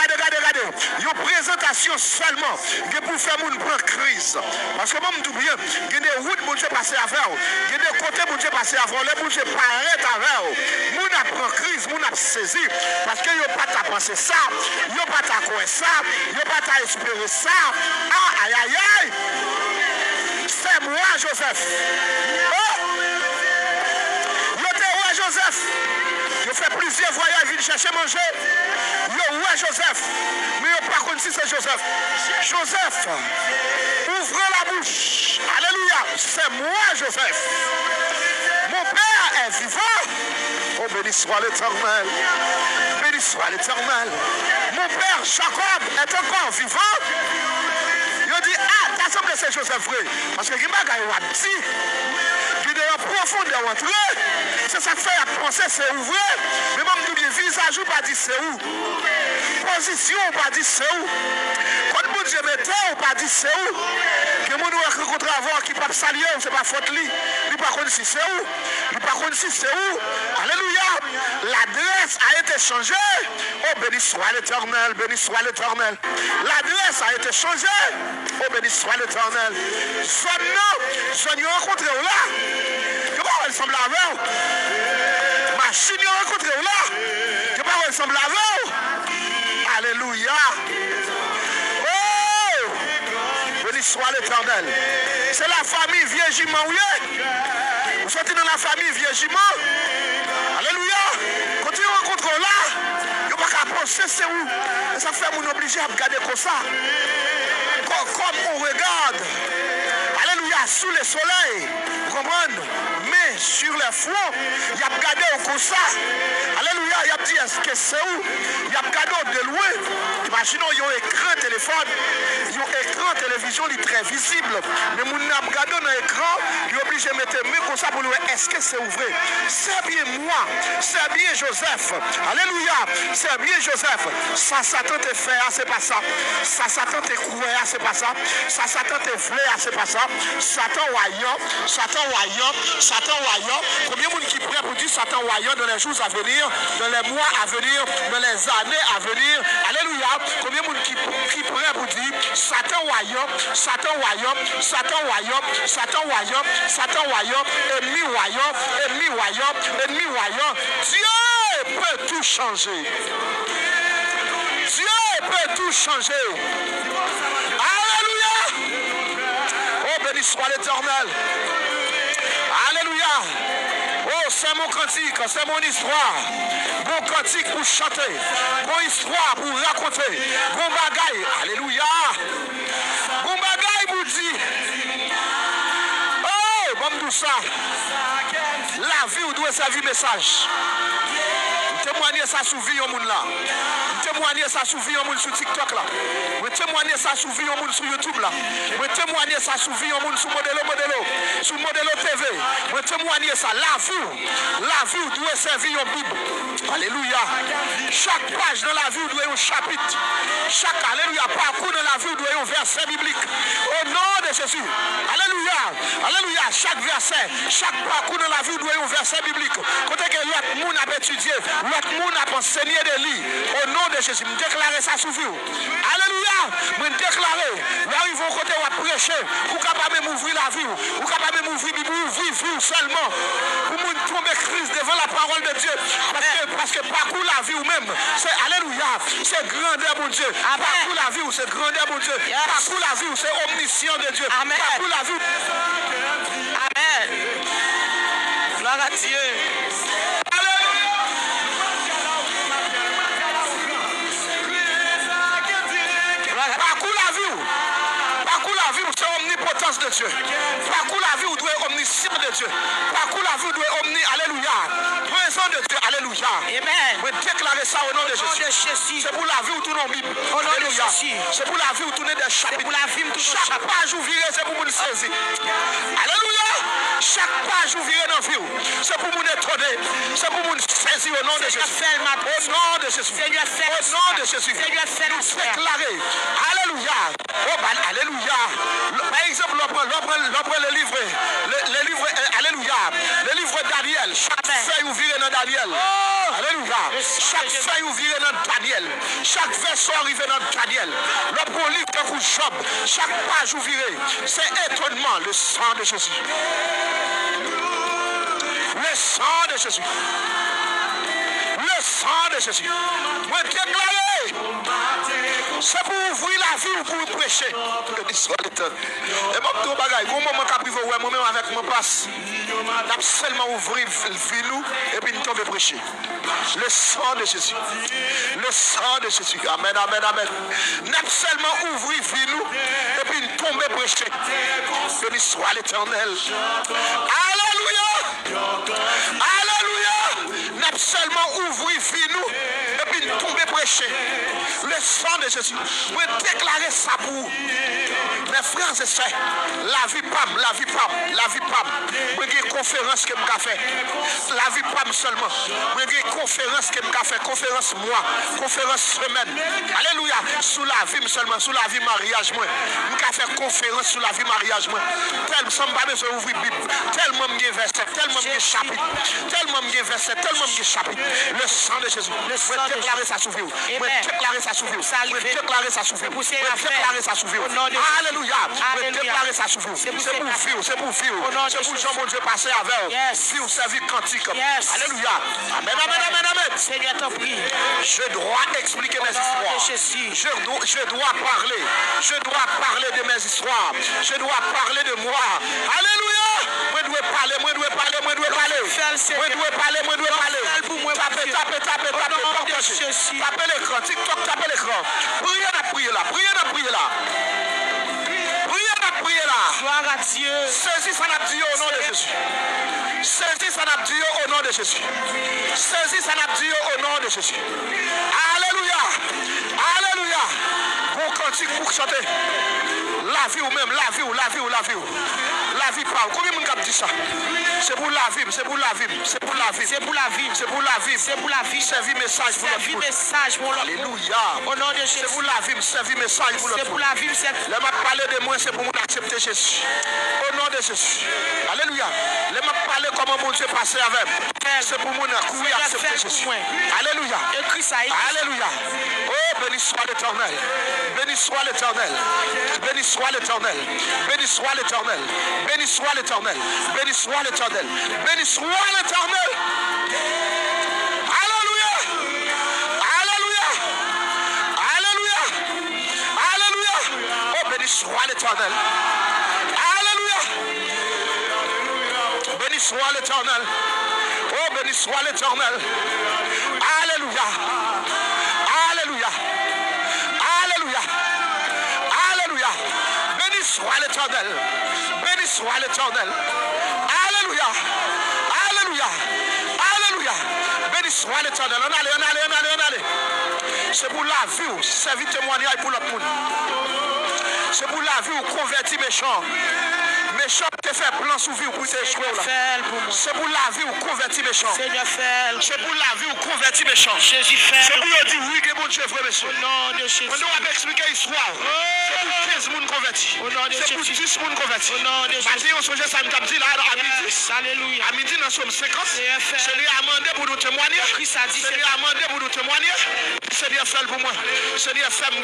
Une présentation seulement qui pour faire mon prendre crise. Parce que moi, je me dis bien, il y a des routes pour Dieu passer à faire. Il y a des côtés pour Dieu passer à faire. Les pour Dieu paraître à faire. Mon a pris crise, mon a saisi. Parce que yo pas ta penser ça. Yo pas ta croire ça. Yo pas ta espérer ça. Ah, aïe, aïe, aïe. C'est moi, Joseph. Oh! Yo te ouais, Joseph. Yo fait plusieurs voyages, vient chercher manger. Yo ouais, Joseph. Mais yo pas contre si c'est Joseph. Joseph, ouvrez la bouche. Alléluia. C'est moi, Joseph. Mon père est vivant. Oh, béni soit l'Éternel. Béni soit l'Éternel. Mon père Jacob est encore vivant. Il dit, ah, t'as semblé c'est Joseph vrai. Parce que il m'a gagné un petit. Il est en profondeur entré. C'est ça que fait à penser c'est où vrai. Mais même tout bien visage ou pas dit c'est où. Position ou pas dit c'est où. Quand mon Dieu mettait ou pas dit c'est où. Que mon doit rencontrer avant qui pas saluer, c'est pas faute lui. Il pas connaît si c'est où. Il pas connaît si c'est où. Alléluia. L'adresse a été changée. Oh, béni soit l'Éternel, béni soit l'Éternel. L'adresse a été changée. Oh, béni soit l'Éternel. Son nom rencontré là. Comment elle semble avec? Machine rencontré là. Comment elle semble avec? Alléluia. Oh, béni soit l'Éternel. C'est la famille Viergiment, oui. Vous sortez dans la famille Viergiment. Alléluia. Quand tu rencontres là, il n'y a pas qu'à penser c'est où. Et ça fait mon obligé à regarder comme ça. Comme on regarde. Alléluia, sous le soleil. Vous comprenez? Mais sur les fronts, il y a regardé comme ça. Alléluia, il y a dit est-ce que c'est où? Il y a regardé de loin. Imaginons, il y a un écran téléphone. Il y a un écran télévision, il est très visible. Mais mon regardé dans l'écran, il est obligé de mettre main comme ça pour lui. Est-ce que c'est ouvert? C'est bien moi. C'est bien Joseph. Alléluia. C'est bien Joseph. Ça, Satan te fait, c'est pas ça. Ça, Satan te couvert, c'est pas ça. Ça, Satan te flaire, c'est pas ça. Satan voyant. Combien de monde qui prêt pour dire Satan voyant dans les jours à venir, dans les mois à venir, dans les années à venir? Alléluia. Combien de monde qui prêt pour dire Satan voyant, ennemi voyant. Dieu peut tout changer. Dieu peut tout changer. Alléluia. Oh, béni soit l'Éternel. Alléluia. Oh, c'est mon cantique, c'est mon histoire. Bon cantique pour chanter. Bon histoire pour raconter. Bon bagaille. Alléluia. Bon bagaille pour dire. Oh, bon tout ça. La vie, vous doit servir message. Témoigner ça sous vie au monde là. Témoigner ça sous vie au monde sur TikTok là. Témoigner ça sous vie au monde sur YouTube là. Témoigner ça sous vie au monde sur Modelo. Sur Modelo TV. Témoigner ça. La vie doit servir au Bible. Alléluia. Chaque page dans la vie doit un chapitre. Chaque alléluia parcours dans la vie doit un verset biblique. Au nom de Jésus. Alléluia. Alléluia. Chaque verset, chaque parcours dans la vie doit un verset biblique. Quand que l'autre monde a étudié, l'autre monde a enseigné de lui. Au nom de Jésus, je déclare ça sous vous. Alléluia. Je déclare, là ils vont côté à prêcher. Vous capable de m'ouvrir la vie. Vous capable de m'ouvrir vivre seulement. Pour me tomber crise devant la parole de Dieu. Parce que parcours la vie ou même, c'est alléluia. C'est grandeur mon Dieu. Parcours la vie, c'est grandeur mon Dieu. Parcours la vie, c'est omniscient de Dieu. Parcours la vie.
Amen. Gloire à Dieu.
C'est omnipotence de Dieu. Parcours la vie, vous doit être omniscient de Dieu. Parcours la vie, vous doit être alléluia. Présent de Dieu, alléluia.
Amen.
Vous déclarez ça au nom de Jésus. C'est pour la vie où tout le Bible.
Au nom de Jésus.
C'est pour la vie où tournez des chapitres.
Pour la vie où tout
chaque page où virez, c'est pour vous le saisir. Alléluia. Chaque page ouvrirez dans la vie. C'est pour nous étonner. C'est pour nous saisir au nom de Jésus. Au nom de Jésus. Au nom de Jésus. Nous déclarer. Alléluia. Oh, ben, alléluia. Par exemple, l'on le livre. Le livre, alléluia. Le livre Daniel. Chaque feuille ouvrirez dans Daniel. Alléluia. Chaque feuille ouvrirez dans Daniel. Chaque verset arrivé dans Daniel. Le pour livre de Job. Chaque page ouvrirez. C'est étonnement. Le sang de Jésus. Le sang de Jésus. Le sang de Jésus. Moi déclarer. C'est pour ouvrir la vie ou pour prêcher. Et moi, tout bagaille. Comment moi privé moi-même avec mon passe. N'a seulement ouvrir le vie et puis nous tomber prêcher. Le sang de Jésus. Le sang de Jésus. Amen, amen, amen. N'a seulement ouvrir vie et puis nous tomber prêcher. Béni soit l'Éternel. Alléluia. Alléluia. N'a seulement ouvrir vie et puis nous tomber prêcher. Le sang de Jésus. Vous déclarer ça pour vous. Mes frères et sœurs, la vie pam, la vie pam, la vie pam. Vous avez une conférence que je fait. La vie pam seulement. Vous avez une conférence que je fait. Conférence mois, conférence semaine. Alléluia. Sous la vie seulement, sous la vie mariage. Moi, je fais conférence sous la vie mariage. Moi, tellement ça m'a besoin d'ouvrir Bible. Tellement de versets, tellement de chapitres, tellement de versets, tellement de chapitres. Le sang de Jésus. Vous déclarer ça sous vous. Vous déclarer ça sous vous. Vous déclarer ça sous vous. Vous déclarer ça sous vous. Alléluia. Vous déclarer ça sous vous. C'est pour vous. C'est pour vous. C'est pour Jean mon Dieu passer avec vous. Vous servir cantique. Alléluia. Amen, amen, amen, amen.
Seigneur, t'en prie.
Je dois expliquer mes histoires. Je dois parler. Je dois parler de mes histoires. Je dois parler de moi. Alléluia. Moi dois parler. Moi dois parler. Moi dois parler. Moi dois parler. Moi dois parler. Tapez. Tapez l'écran. TikTok, tapez l'écran. Priez là.
Gloire à Dieu.
Saisis ça n'a dit au nom de Jésus. Saisis ça n'a dit au nom de Jésus. Saisis ça n'a dit au nom de Jésus. Alléluia. Alléluia. Bon cantique pour chanter. La vie ou même, la vie. La vie parle. Combien de monde dit ça? C'est pour la vie, c'est pour la vie. C'est pour la vie. Servir message pour l'autre. Alléluia.
Au nom de Jésus.
C'est pour la vie, servir message pour l'autre.
C'est pour la vie.
Les m'a parlé de moi, c'est pour moi accepter Jésus. Au nom de Jésus. Alléluia. Les m'a parlé comment mon Dieu passait avec. C'est pour moi courir accepter Jésus. Alléluia.
Écris ça.
Alléluia. Oh, béni soit l'Éternel. Béni soit l'Éternel. Béni soit l'Éternel. Béni soit l'Éternel. Béni soit l'Éternel. Béni soit l'Éternel. Béni soit l'Éternel. Alléluia. Alléluia. Alléluia. Alléluia. Oh, béni soit l'Éternel. Alléluia. Béni soit l'Éternel. Oh, béni soit l'Éternel. Alléluia. Alléluia. Alléluia. Alléluia. Béni soit l'Éternel. Béni soit l'Éternel. Alléluia. Alléluia. Alléluia. Béni soit l'Éternel. On allait. C'est pour la vie, servir témoignage pour l'autre monde. C'est pour la vie où convertir méchant. Méchant te fait plan sous vie pour t'échouer là. C'est pour la vie où convertir méchant.
Seigneur, fais.
C'est pour la vie où convertir méchant.
Jésus, fais.
C'est pour dire oui que mon Dieu frère monsieur.
Au nom de Jésus.
On doit expliquer l'histoire. C'est pour 15 personnes convertis.
Au nom de
C'est pour 10
Jésus.
personnes convertis.
Au nom de Jésus.
Matin, on songe ça, me dit là à midi.
Alléluia.
À midi, nous sommes 50.
Seigneur, fais.
C'est lui amendé pour nous témoigner.
Christ a dit,
C'est lui amendé pour nous témoigner. C'est lui fait pour moi. C'est lui fait me